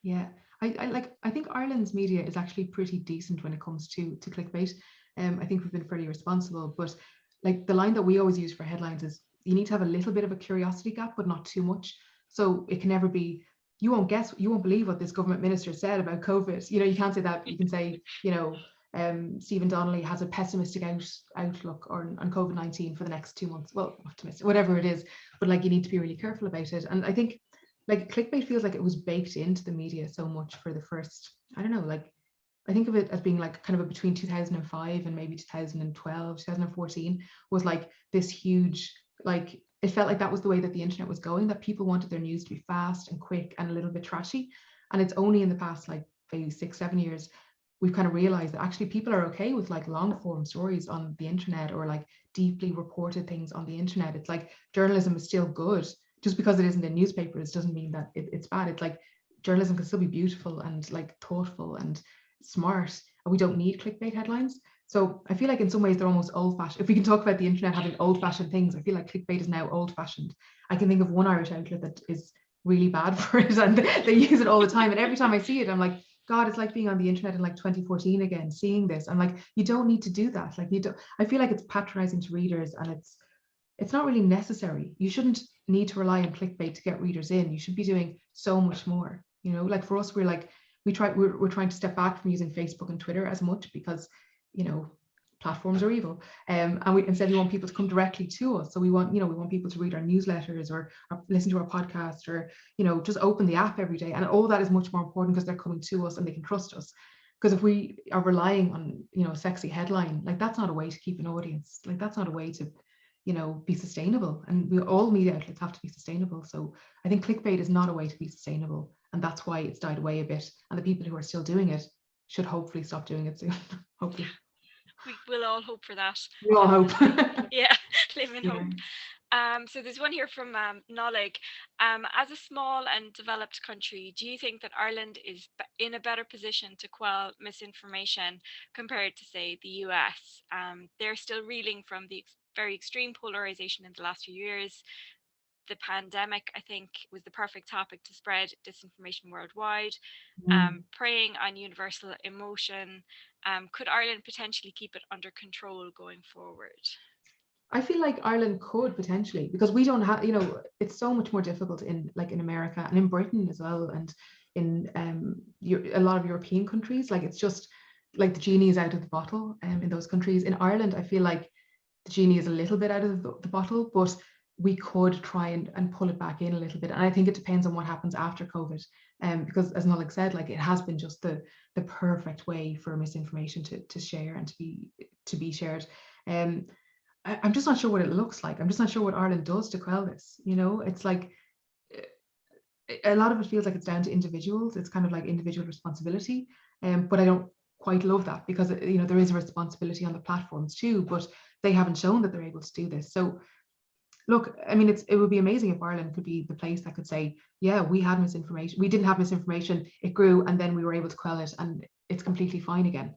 Yeah, I think Ireland's media is actually pretty decent when it comes to clickbait. I think we've been pretty responsible, but like the line that we always use for headlines is you need to have a little bit of a curiosity gap, but not too much. So it can never be, you won't believe what this government minister said about COVID. You can't say that. You can say, Stephen Donnelly has a pessimistic outlook on COVID-19 for the next 2 months. Well, optimistic, whatever it is, but like you need to be really careful about it. And I think like clickbait feels like it was baked into the media so much for the first, I don't know, like I think of it as being like kind of a between 2005 and maybe 2012, 2014 was like this huge, like it felt like that was the way that the internet was going, that people wanted their news to be fast and quick and a little bit trashy. And it's only in the past like maybe 6-7 years we've kind of realized that actually people are okay with like long form stories on the internet, or like deeply reported things on the internet. It's like journalism is still good. Just because it isn't in newspapers doesn't mean that it's bad. It's like journalism can still be beautiful and like thoughtful and smart, and we don't need clickbait headlines. So I feel like in some ways they're almost old-fashioned. If we can talk about the internet having old-fashioned things, I feel like clickbait is now old-fashioned. I can think of one Irish outlet that is really bad for it, and they use it all the time. And every time I see it, I'm like, God, it's like being on the internet in like 2014 again, seeing this. I'm like, you don't need to do that. Like you don't. I feel like it's patronizing to readers, and it's not really necessary. You shouldn't need to rely on clickbait to get readers in. You should be doing so much more. Like for us, we're trying to step back from using Facebook and Twitter as much because, platforms are evil. And we want people to come directly to us. So we want people to read our newsletters or listen to our podcast, or, just open the app every day. And all that is much more important because they're coming to us and they can trust us. Because if we are relying on, a sexy headline, like that's not a way to keep an audience. Like that's not a way to, be sustainable. And all media outlets have to be sustainable. So I think clickbait is not a way to be sustainable. And that's why it's died away a bit. And the people who are still doing it should hopefully stop doing it soon. Hopefully. We will all hope for that. We all hope. Yeah, live in Yeah. hope. So there's one here from Nolig. As a small and developed country, do you think that Ireland is in a better position to quell misinformation compared to, say, the US? They're still reeling from the very extreme polarization in the last few years. The pandemic, I think, was the perfect topic to spread disinformation worldwide. Preying on universal emotion. Could Ireland potentially keep it under control going forward? I feel like Ireland could potentially, because we don't have, it's so much more difficult in America and in Britain as well, and in a lot of European countries. Like it's just like the genie is out of the bottle in those countries. In Ireland, I feel like the genie is a little bit out of the bottle, but we could try and pull it back in a little bit. And I think it depends on what happens after COVID. Because as Nolik said, like it has been just the perfect way for misinformation to share and to be shared. I'm just not sure what it looks like. I'm just not sure what Ireland does to quell this. You know, it's like a lot of it feels like it's down to individuals. It's kind of like individual responsibility. But I don't quite love that, because you know there is a responsibility on the platforms too, but they haven't shown that they're able to do this. So look, I mean, it would be amazing if Ireland could be the place that could say, yeah, we had misinformation, we didn't have misinformation, it grew, and then we were able to quell it, and it's completely fine again.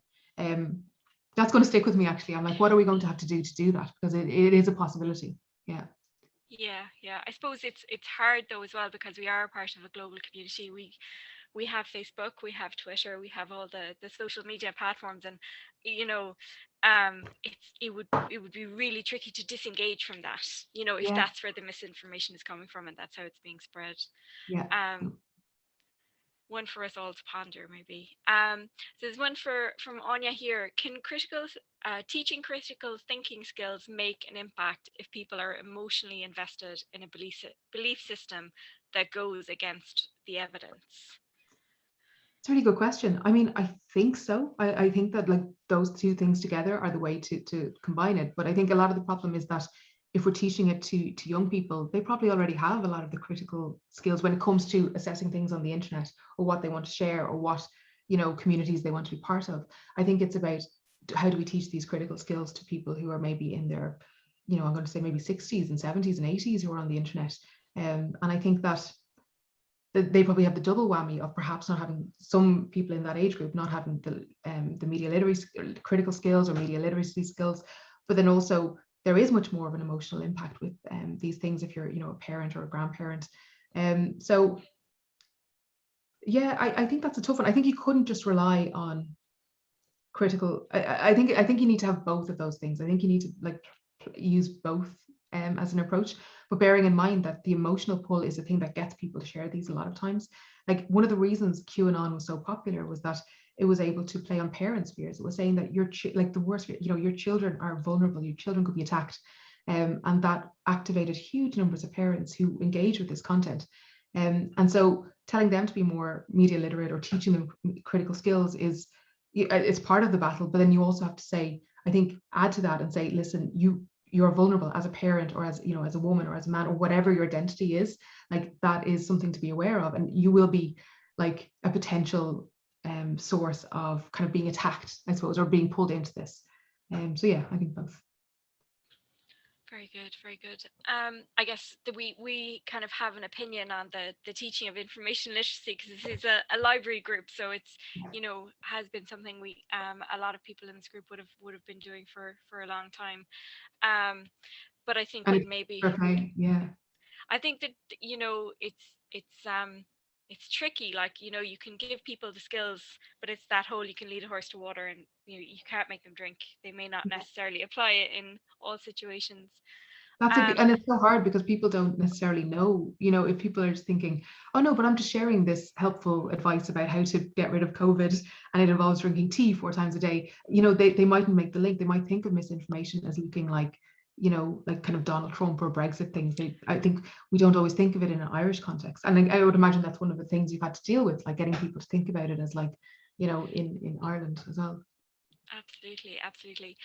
That's going to stick with me, actually. I'm like, what are we going to have to do that? Because it is a possibility. Yeah. Yeah. I suppose it's hard though as well, because we are a part of a global community. We have Facebook, we have Twitter, we have all the social media platforms, and you know, it would be really tricky to disengage from that. You know, if Yeah. that's where the misinformation is coming from and that's how it's being spread. Yeah. One for us all to ponder, maybe. So there's one from Anya here. Can teaching critical thinking skills make an impact if people are emotionally invested in a belief system that goes against the evidence? It's a really good question. I mean, I think so. I think that like those two things together are the way to combine it. But I think a lot of the problem is that if we're teaching it to young people, they probably already have a lot of the critical skills when it comes to assessing things on the internet, or what they want to share, or what, you know, communities they want to be part of. I think it's about how do we teach these critical skills to people who are maybe in their, you know, I'm going to say maybe 60s and 70s and 80s who are on the internet. And I think that they probably have the double whammy of perhaps not having, some people in that age group not having the media literacy critical skills or media literacy skills, but then also there is much more of an emotional impact with these things if you're, you know, a parent or a grandparent. So yeah, I think that's a tough one. I think you couldn't just rely on critical. I think you need to have both of those things. I think you need to like use both as an approach, but bearing in mind that the emotional pull is the thing that gets people to share these a lot of times. Like one of the reasons QAnon was so popular was that it was able to play on parents' fears. It was saying that like the worst, you know, your children are vulnerable, your children could be attacked, and that activated huge numbers of parents who engage with this content. And so telling them to be more media literate or teaching them critical skills is, it's part of the battle, but then you also have to say, I think, add to that and say, listen, you're vulnerable as a parent, or as, you know, as a woman or as a man, or whatever your identity is. Like that is something to be aware of, and you will be like a potential source of kind of being attacked, I suppose, or being pulled into this. So yeah, I think both. Very good, very good. I guess that we kind of have an opinion on the teaching of information literacy, because this is a library group, so it's, you know, has been something we a lot of people in this group would have been doing for a long time. But I think And with it's maybe, okay, yeah. I think that, you know, it's tricky. Like, you know, you can give people the skills, but it's that whole, you can lead a horse to water, and you can't make them drink. They may not necessarily apply it in all situations. And it's so hard because people don't necessarily know, you know, if people are just thinking, oh no, but I'm just sharing this helpful advice about how to get rid of COVID, and it involves drinking tea 4 times a day, you know, they mightn't make the link. They might think of misinformation as looking like, you know, like kind of Donald Trump or Brexit things. I think we don't always think of it in an Irish context. And I would imagine that's one of the things you've had to deal with, like getting people to think about it as like, you know, in Ireland as well. Absolutely, absolutely.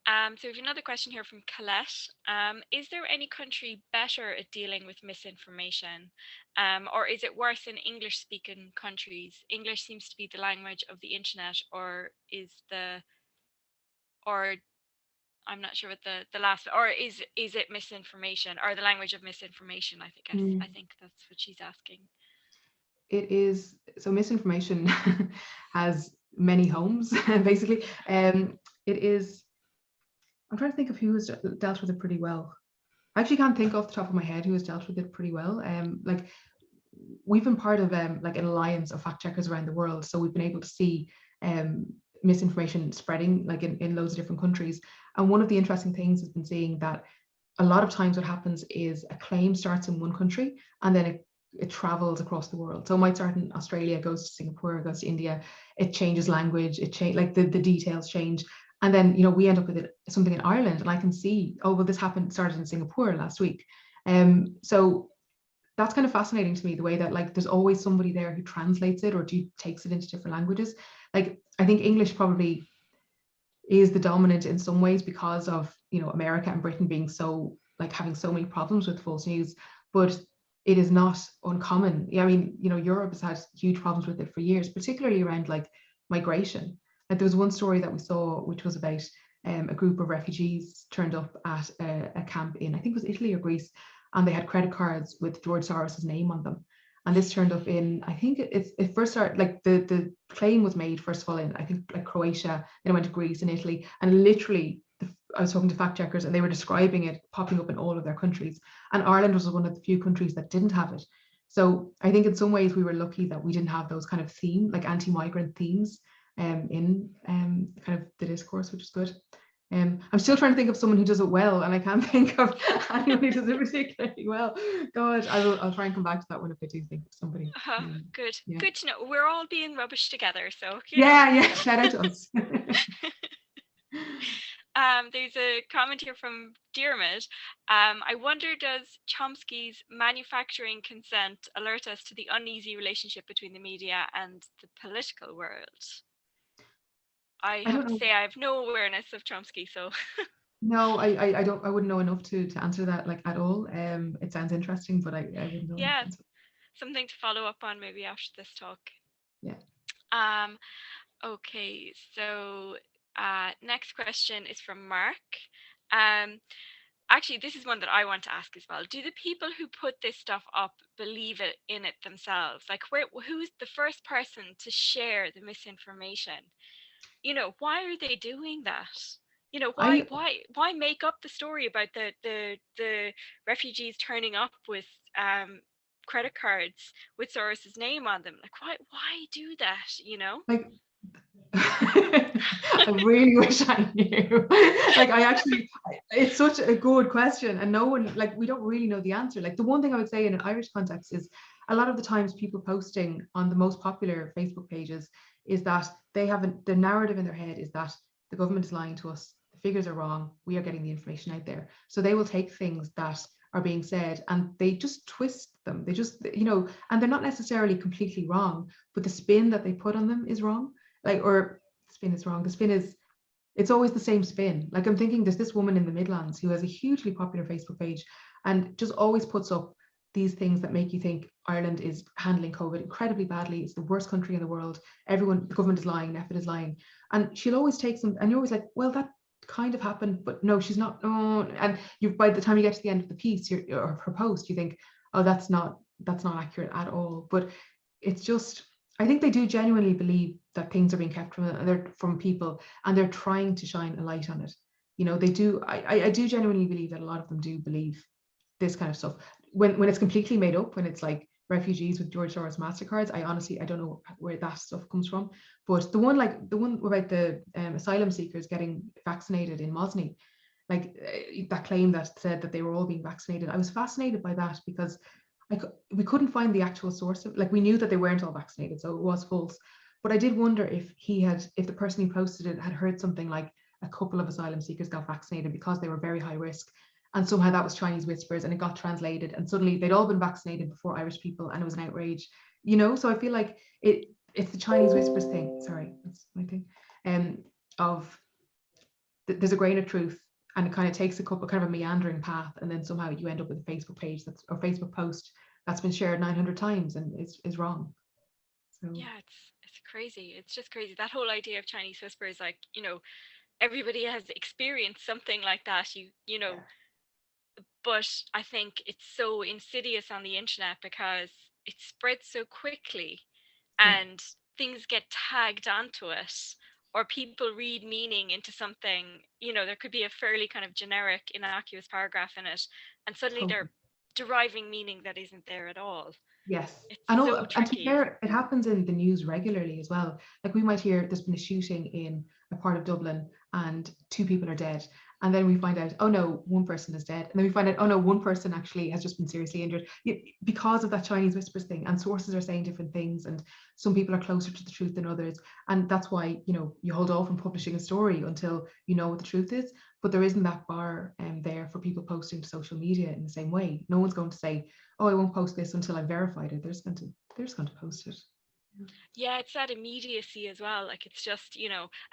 So we have another question here from Colette. Is there any country better at dealing with misinformation? Or is it worse in English-speaking countries? English seems to be the language of the internet, or or I'm not sure what the last, or is it misinformation, or the language of misinformation? I think that's what she's asking. It is, so misinformation has many homes, basically. It is, I'm trying to think of who has dealt with it pretty well. I actually can't think off the top of my head who has dealt with it pretty well. Like we've been part of like an alliance of fact checkers around the world, so we've been able to see misinformation spreading like in loads of different countries. And one of the interesting things has been seeing that a lot of times what happens is a claim starts in one country and then it travels across the world. So it might start in Australia, goes to Singapore, goes to India, it changes language, like the details change. And then, you know, we end up with something in Ireland, and I can see, oh, well, this started in Singapore last week. So that's kind of fascinating to me, the way that like there's always somebody there who translates it or takes it into different languages. Like I think English probably is the dominant in some ways because of, you know, America and Britain being so like having so many problems with false news, but it is not uncommon. Yeah, I mean, you know, Europe has had huge problems with it for years, particularly around like migration. Like there was one story that we saw which was about a group of refugees turned up at a camp in, I think it was Italy or Greece, and they had credit cards with George Soros's name on them. And this turned up in, I think it first started, like the claim was made first of all in, I think, like Croatia, then it went to Greece and Italy, and literally I was talking to fact checkers and they were describing it popping up in all of their countries, and Ireland was one of the few countries that didn't have it. So I think in some ways we were lucky that we didn't have those kind of theme, like anti-migrant themes in kind of the discourse, which is good. I'm still trying to think of someone who does it well, and I can't think of anyone who does it particularly well. God, I'll try and come back to that one if I do think of somebody. Good. Yeah. Good to know. We're all being rubbish together, so you know. Yeah, shout out to us. There's a comment here from Diarmid. I wonder, does Chomsky's manufacturing consent alert us to the uneasy relationship between the media and the political world? I I have don't to know. say I have no awareness of Chomsky, so No, I don't, I wouldn't know enough to answer that like at all. It sounds interesting, but I wouldn't know enough yeah, to answer. something to follow up on maybe after this talk. Yeah. Um, okay, so next question is from Mark. Um, Actually, this is one that I want to ask as well. Do the people who put this stuff up believe it in it themselves? Like, who's the first person to share the misinformation? You know, why are they doing that? You know, I why make up the story about the refugees turning up with credit cards with Soros's name on them? Like, why do that? You know? like I really wish I knew. Like it's such a good question, and no one, like, we don't really know the answer. Like the one thing I would say in an Irish context is a lot of the times people posting on the most popular Facebook pages is that they haven't, the narrative in their head is that the government is lying to us, the figures are wrong, we are getting the information out there. So they will take things that are being said and they just twist them. They just, you know, and they're not necessarily completely wrong, but the spin that they put on them is wrong. Like, or spin is wrong. The spin is, it's always the same spin. Like I'm thinking there's this woman in the Midlands who has a hugely popular Facebook page and just always puts up these things that make you think Ireland is handling COVID incredibly badly. It's the worst country in the world. Everyone, the government is lying, NPHET is lying. And she'll always take some, and you're always like, well, that kind of happened, but no, she's not. Oh. And you, by the time you get to the end of the piece or her post, you think, oh, that's not accurate at all. But it's just, I think they do genuinely believe that things are being kept from people, and they're trying to shine a light on it. You know, they do. I do genuinely believe that a lot of them do believe this kind of stuff. When it's completely made up, when it's like refugees with George Soros Mastercards, I honestly, I don't know where that stuff comes from. But the one about the asylum seekers getting vaccinated in Mosney, like that claim that said that they were all being vaccinated, I was fascinated by that because we couldn't find the actual source of, like, we knew that they weren't all vaccinated, so it was false. But I did wonder if if the person who posted it had heard something like a couple of asylum seekers got vaccinated because they were very high risk, and somehow that was Chinese whispers and it got translated, and suddenly they'd all been vaccinated before Irish people, and it was an outrage, you know. So I feel like it's the Chinese whispers thing. Sorry, that's my thing. Of there's a grain of truth, and it kind of takes a couple, kind of a meandering path, and then somehow you end up with a Facebook page or Facebook post that's been shared 900 times and is wrong. So Yeah, it's crazy. It's just crazy. That whole idea of Chinese whispers, like, you know, everybody has experienced something like that. You know, but I think it's so insidious on the internet because it spreads so quickly yeah, and things get tagged onto it, or people read meaning into something. You know, there could be a fairly kind of generic, innocuous paragraph in it, and suddenly totally. they're deriving meaning that isn't there at all. Yes. It's And so all, and to be tricky. fair, it happens in the news regularly as well. Like we might hear there's been a shooting in a part of Dublin and 2 people are dead. And then we find out, oh no, one person is dead. And then we find out, oh no, one person actually has just been seriously injured because of that Chinese whispers thing. And sources are saying different things. And some people are closer to the truth than others. And that's why, you know, you hold off from publishing a story until you know what the truth is. but there isn't that bar there for people posting to social media in the same way. No one's going to say, oh, I won't post this until I've verified it. They're just going to post it. Yeah, it's that immediacy as well. Like it's just,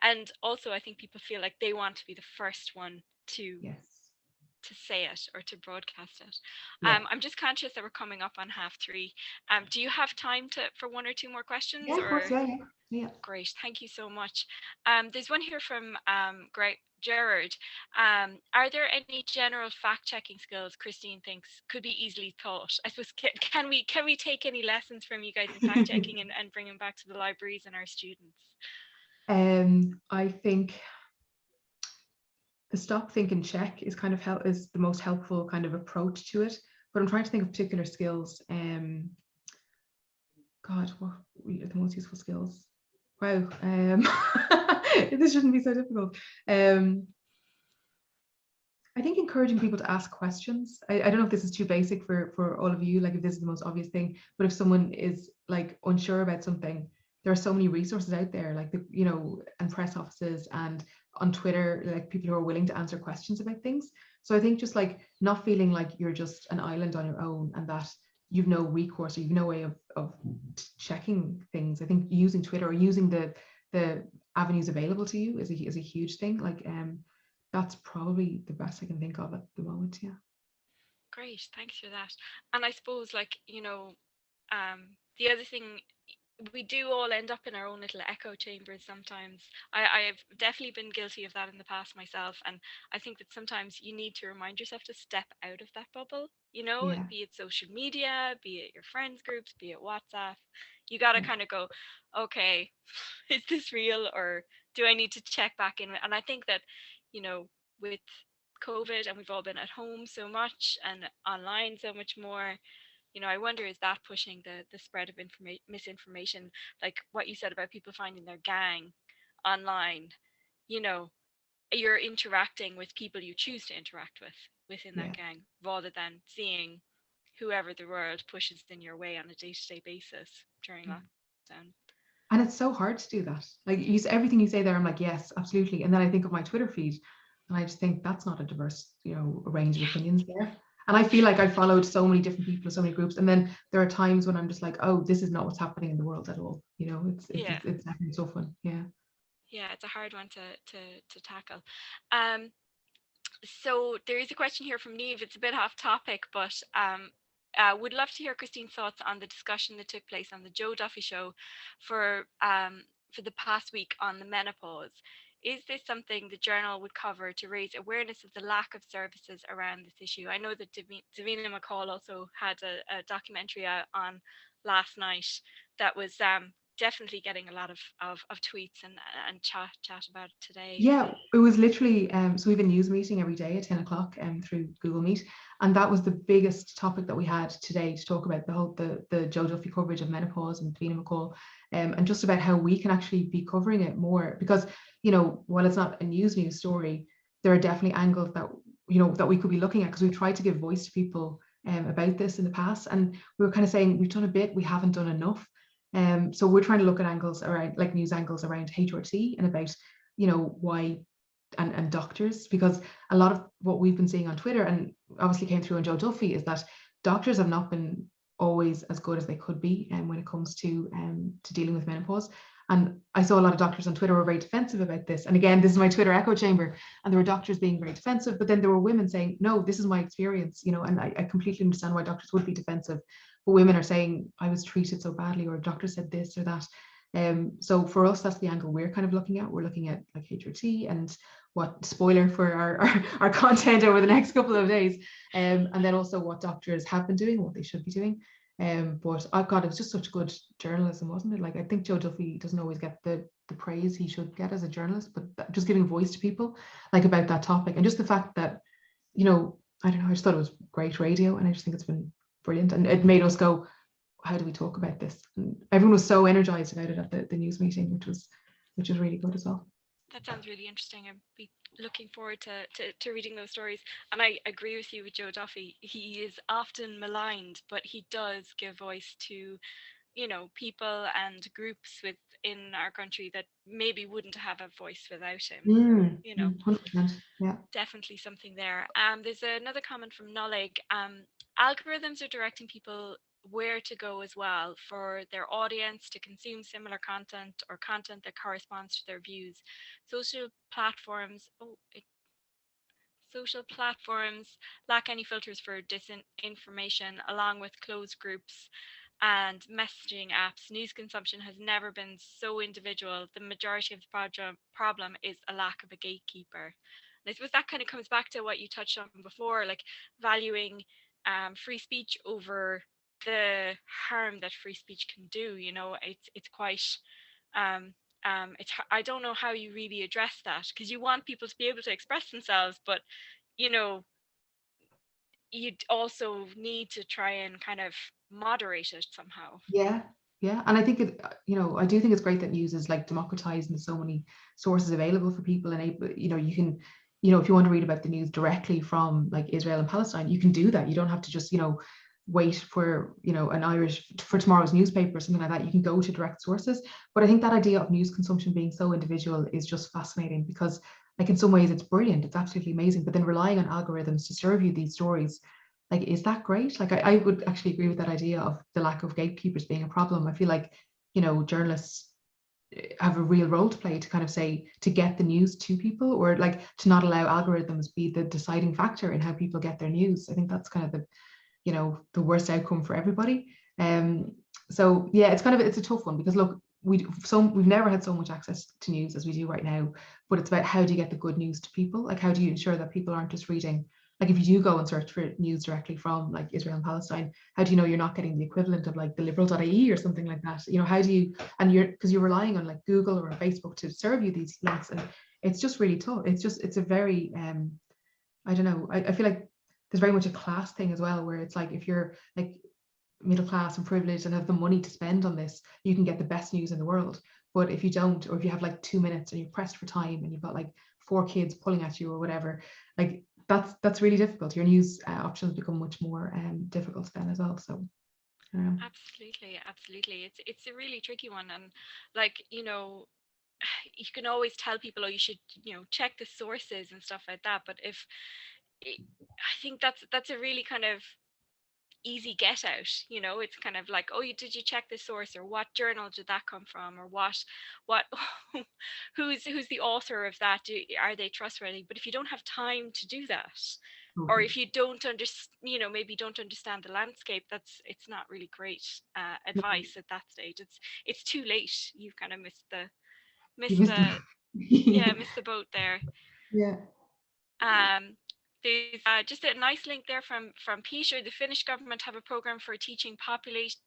and also I think people feel like they want to be the first one Yes. to say it or to broadcast it. Yeah. I'm just conscious that we're coming up on 3:30. Do you have time for one or two more questions Yeah, of course. or? Yeah, yeah. Yeah. Great, thank you so much. There's one here from Greg Gerard. Are there any general fact-checking skills Christine thinks could be easily taught? I suppose can we take any lessons from you guys in fact-checking and bring them back to the libraries and our students? I think the stop, think, and check is kind of is the most helpful kind of approach to it. But I'm trying to think of particular skills. God, what are the most useful skills? Wow, this shouldn't be so difficult. I think encouraging people to ask questions. I don't know if this is too basic for all of you, like if this is the most obvious thing, but if someone is like unsure about something, there are so many resources out there, like and press offices and on Twitter, like people who are willing to answer questions about things. So I think just like not feeling like you're just an island on your own and that you've no recourse or you've no way of checking things. I think using Twitter or using the avenues available to you is a huge thing. Like that's probably the best I can think of at the moment. Yeah. Great, thanks for that. And I suppose the other thing, we do all end up in our own little echo chambers sometimes. I've definitely been guilty of that in the past myself. And I think that sometimes you need to remind yourself to step out of that bubble, Yeah. be it social media, be it your friends groups, be it WhatsApp. You got to Yeah. kind of go, okay, is this real or do I need to check back in? And I think that, with COVID and we've all been at home so much and online so much more, I wonder, is that pushing the spread of misinformation, like what you said about people finding their gang online? You know, you're interacting with people you choose to interact with within that Yeah. gang, rather than seeing whoever the world pushes in your way on a day-to-day basis during Yeah. lockdown. And it's so hard to do that. Like everything you say there, I'm like, yes, absolutely. And then I think of my Twitter feed, and I just think that's not a diverse, range of Yeah, opinions there. And I feel like I followed so many different people, so many groups, and then there are times when I'm just like, oh, this is not what's happening in the world at all. yeah, It's definitely so fun. Yeah. yeah. It's a hard one to tackle. Um, So there is a question here from Neve. It's a bit off topic, but would love to hear Christine's thoughts on the discussion that took place on the Joe Duffy show for the past week on the menopause. Is this something the journal would cover to raise awareness of the lack of services around this issue? I know that Davina McCall also had a documentary out on last night that was definitely getting a lot of tweets and chat about it today. Yeah, it was literally so we have a news meeting every day at 10 o'clock through Google Meet. And that was the biggest topic that we had today to talk about the Joe Duffy coverage of menopause and Davina McCall, and just about how we can actually be covering it more. Because, while it's not a news story, there are definitely angles that we could be looking at, because we've tried to give voice to people about this in the past. And we were kind of saying we've done a bit, we haven't done enough. So we're trying to look at angles around, like news angles around HRT and about why, and doctors, because a lot of what we've been seeing on Twitter and obviously came through on Joe Duffy is that doctors have not been always as good as they could be when it comes to dealing with menopause. And I saw a lot of doctors on Twitter were very defensive about this. And again, this is my Twitter echo chamber. And there were doctors being very defensive, but then there were women saying, no, this is my experience, and I completely understand why doctors would be defensive. But women are saying, I was treated so badly, or a doctor said this or that. So for us, that's the angle we're kind of looking at. We're looking at like HRT and what, spoiler for our content over the next couple of days, and then also what doctors have been doing, what they should be doing. But God, it was just such good journalism, wasn't it? Like, I think Joe Duffy doesn't always get the praise he should get as a journalist, but just giving voice to people like about that topic, and just the fact that, I don't know, I just thought it was great radio, and I just think it's been brilliant, and it made us go, how do we talk about this? And everyone was so energized about it at the news meeting, which was really good as well. That sounds really interesting. I'd be looking forward to reading those stories. And I agree with you with Joe Duffy. He is often maligned, but he does give voice to, people and groups with in our country that maybe wouldn't have a voice without him. 100%. Yeah. Definitely something there. There's another comment from Noleg. Algorithms are directing people where to go as well for their audience to consume similar content or content that corresponds to their views. Social platforms, social platforms lack any filters for disinformation, along with closed groups and messaging apps. News consumption has never been so individual. The majority of the problem is a lack of a gatekeeper. And I suppose that kind of comes back to what you touched on before, like valuing free speech over the harm that free speech can do. It's quite I don't know how you really address that, because you want people to be able to express themselves, but you know you also need to try and kind of moderate it somehow. Yeah, yeah, and I think I do think it's great that news is like democratized and there's so many sources available for people, and you can, if you want to read about the news directly from like Israel and Palestine, you can do that. You don't have to just wait for an Irish for tomorrow's newspaper or something like that. You can go to direct sources. But I think that idea of news consumption being so individual is just fascinating, because like in some ways it's brilliant, it's absolutely amazing, but then relying on algorithms to serve you these stories, like, is that great? Like, I would actually agree with that idea of the lack of gatekeepers being a problem. I feel like, journalists have a real role to play to kind of say, to get the news to people, or like to not allow algorithms be the deciding factor in how people get their news. I think that's kind of the worst outcome for everybody. So yeah, it's a tough one, because look, we've never had so much access to news as we do right now, but it's about how do you get the good news to people? Like, how do you ensure that people aren't just reading, like if you do go and search for news directly from like Israel and Palestine, how do you know you're not getting the equivalent of like the liberal.ie or something like that? How do you, and because you're relying on like Google or Facebook to serve you these links, and it's just really tough. It's a very I don't know, I feel like there's very much a class thing as well, where it's like if you're like middle class and privileged and have the money to spend on this, you can get the best news in the world. But if you don't, or if you have like 2 minutes and you're pressed for time and you've got like 4 kids pulling at you or whatever, like that's really difficult. Your news options become much more difficult then as well. So Absolutely. It's a really tricky one, and like you can always tell people, oh, you should check the sources and stuff like that. But I think that's a really kind of easy get out. It's kind of like, oh, did you check the source, or what journal did that come from, or what who's the author of that? Are they trustworthy? But if you don't have time to do that, or if you don't understand, maybe don't understand the landscape, it's not really great advice at that stage. It's too late. You've kind of missed the missed the boat there. yeah. There's just a nice link there from Peter. The Finnish government have a program for teaching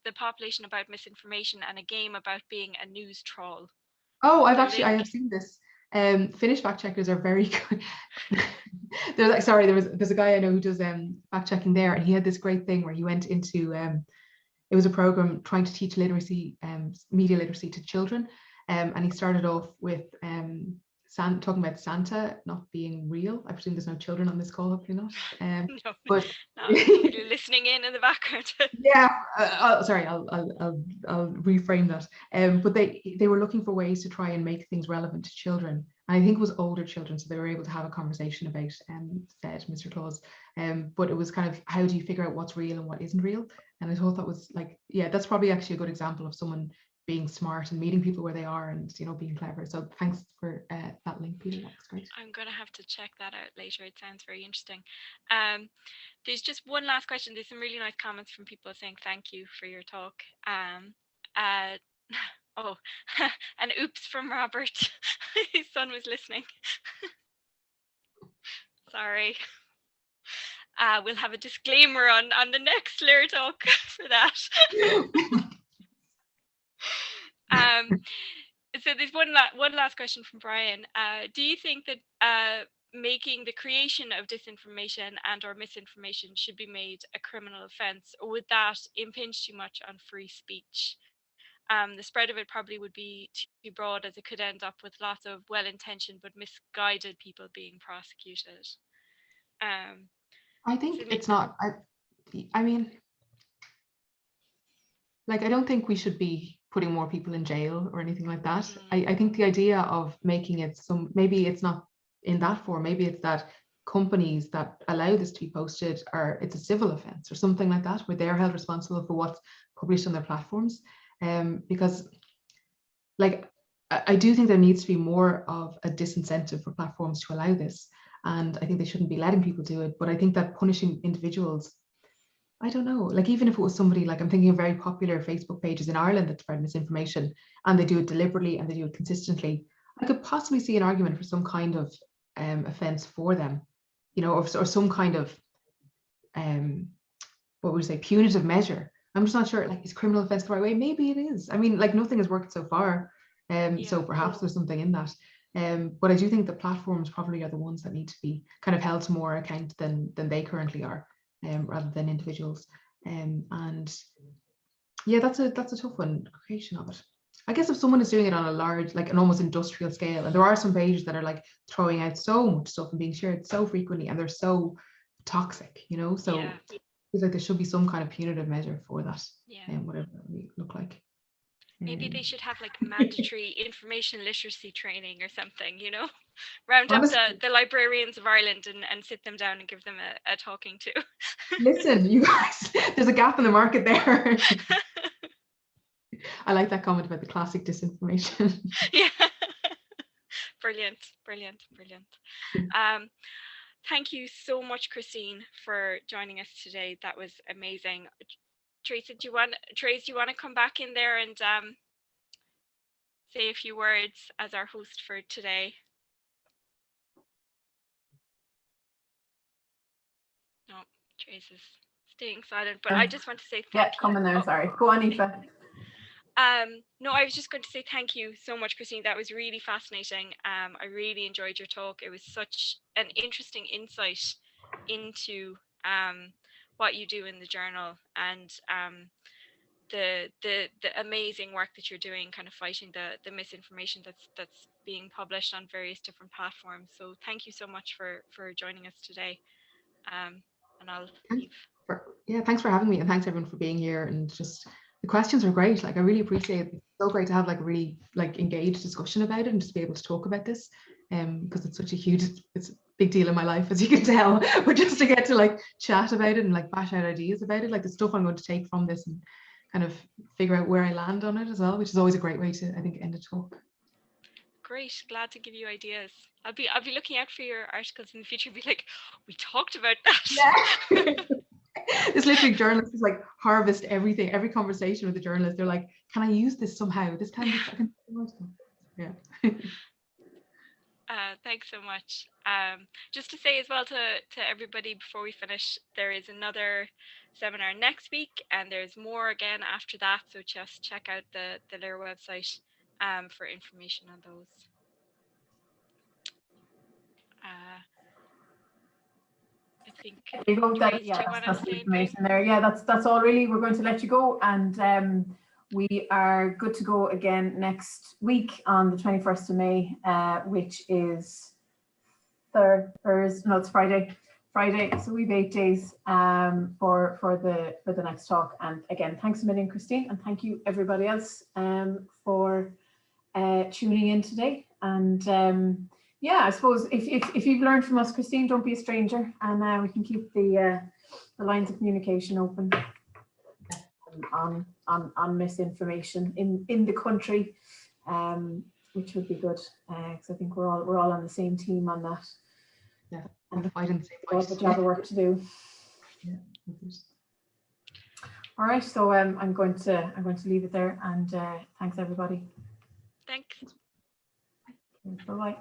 the population about misinformation, and a game about being a news troll. Oh, I have seen this. Finnish fact checkers are very good. There's like, sorry, there's a guy I know who does fact checking there, and he had this great thing where he went into it was a program trying to teach literacy, media literacy to children, and he started off with talking about Santa not being real. I presume there's no children on this call, hopefully not. No, but nobody listening in the background. yeah, sorry, I'll reframe that. But they were looking for ways to try and make things relevant to children. And I think it was older children, so they were able to have a conversation about said Mr. Claus. But it was kind of, how do you figure out what's real and what isn't real? And I thought that was like, yeah, that's probably actually a good example of someone being smart and meeting people where they are, and being clever. So thanks for that link, Peter. That's great. I'm gonna have to check that out later. It sounds very interesting. There's just one last question. There's some really nice comments from people saying thank you for your talk. Oh, and oops from Robert. His son was listening. Sorry. We'll have a disclaimer on the next LIR talk for that. So there's one last question from Brian. Do you think that making the creation of disinformation and or misinformation should be made a criminal offence, or would that impinge too much on free speech? The spread of it probably would be too broad, as it could end up with lots of well-intentioned but misguided people being prosecuted. I think it's not. I mean, like, I don't think we should be putting more people in jail or anything like that. Mm. I think the idea of making it maybe it's not in that form, maybe it's that companies that allow this to be posted it's a civil offense or something like that, where they're held responsible for what's published on their platforms. Because like, I do think there needs to be more of a disincentive for platforms to allow this. And I think they shouldn't be letting people do it. But I think that punishing individuals, I don't know, like even if it was somebody, like I'm thinking of very popular Facebook pages in Ireland that spread misinformation, and they do it deliberately and they do it consistently, I could possibly see an argument for some kind of offence for them, you know, or some kind of, what would we say, punitive measure. I'm just not sure, like, is criminal offence the right way? Maybe it is. I mean, like, nothing has worked so far. So perhaps there's something in that. But I do think the platforms probably are the ones that need to be kind of held to more account than they currently are, rather than individuals. And yeah, that's a tough one, creation of it. I guess if someone is doing it on a large, like an almost industrial scale, and there are some pages that are like throwing out so much stuff and being shared so frequently, and they're so toxic, you know, so it feels like there should be some kind of punitive measure for that, and whatever that may look like. Maybe they should have like mandatory information literacy training or something, you know, round up the librarians of Ireland and sit them down and give them a talking to. Listen, you guys, there's a gap in the market there. I like that comment about the classic disinformation. Yeah. Brilliant. Thank you so much, Christine, for joining us today. That was amazing. Trace, do you want to come back in there and say a few words as our host for today? No, Trace is staying silent, but I just want to say thank you. Coming there, sorry. Go on, Aoife. No, I was just going to say thank you so much, Christine. That was really fascinating. I really enjoyed your talk. It was such an interesting insight into what you do in the journal, and the amazing work that you're doing, kind of fighting the misinformation that's being published on various different platforms. So thank you so much for joining us today. And I'll leave. Thanks for having me, and thanks everyone for being here. And just the questions are great. Like, I really appreciate it. It's so great to have like really like engaged discussion about it and just be able to talk about this, because it's such a huge, it's a big deal in my life, as you can tell. But just to get to like chat about it and like bash out ideas about it, like the stuff I'm going to take from this and kind of figure out where I land on it as well, which is always a great way to, I think, end a talk. Great, glad to give you ideas. I'll be looking out for your articles in the future. Be like, we talked about that. Yeah. It's literally, journalists is like harvest everything, every conversation with the journalist. They're like, can I use this somehow? This can be. Yeah. Thanks so much. Just to say as well to everybody before we finish, there is another seminar next week, and there's more again after that. So just check out the LIR website for information on those. I think there you go. That's the information there. Yeah, that's all really. We're going to let you go, and we are good to go again next week on the 21st of May, which is it's Friday. So we've 8 days for the next talk. And again, thanks a million, Christine, and thank you everybody else for tuning in today. And yeah, I suppose if you've learned from us, Christine, don't be a stranger, and we can keep the lines of communication open on misinformation in the country, which would be good, because I think we're all on the same team on that. Yeah, and fighting the same fight. We have a job of work to do. Yeah. All right, so I'm going to leave it there, and thanks everybody. Thanks. Bye bye.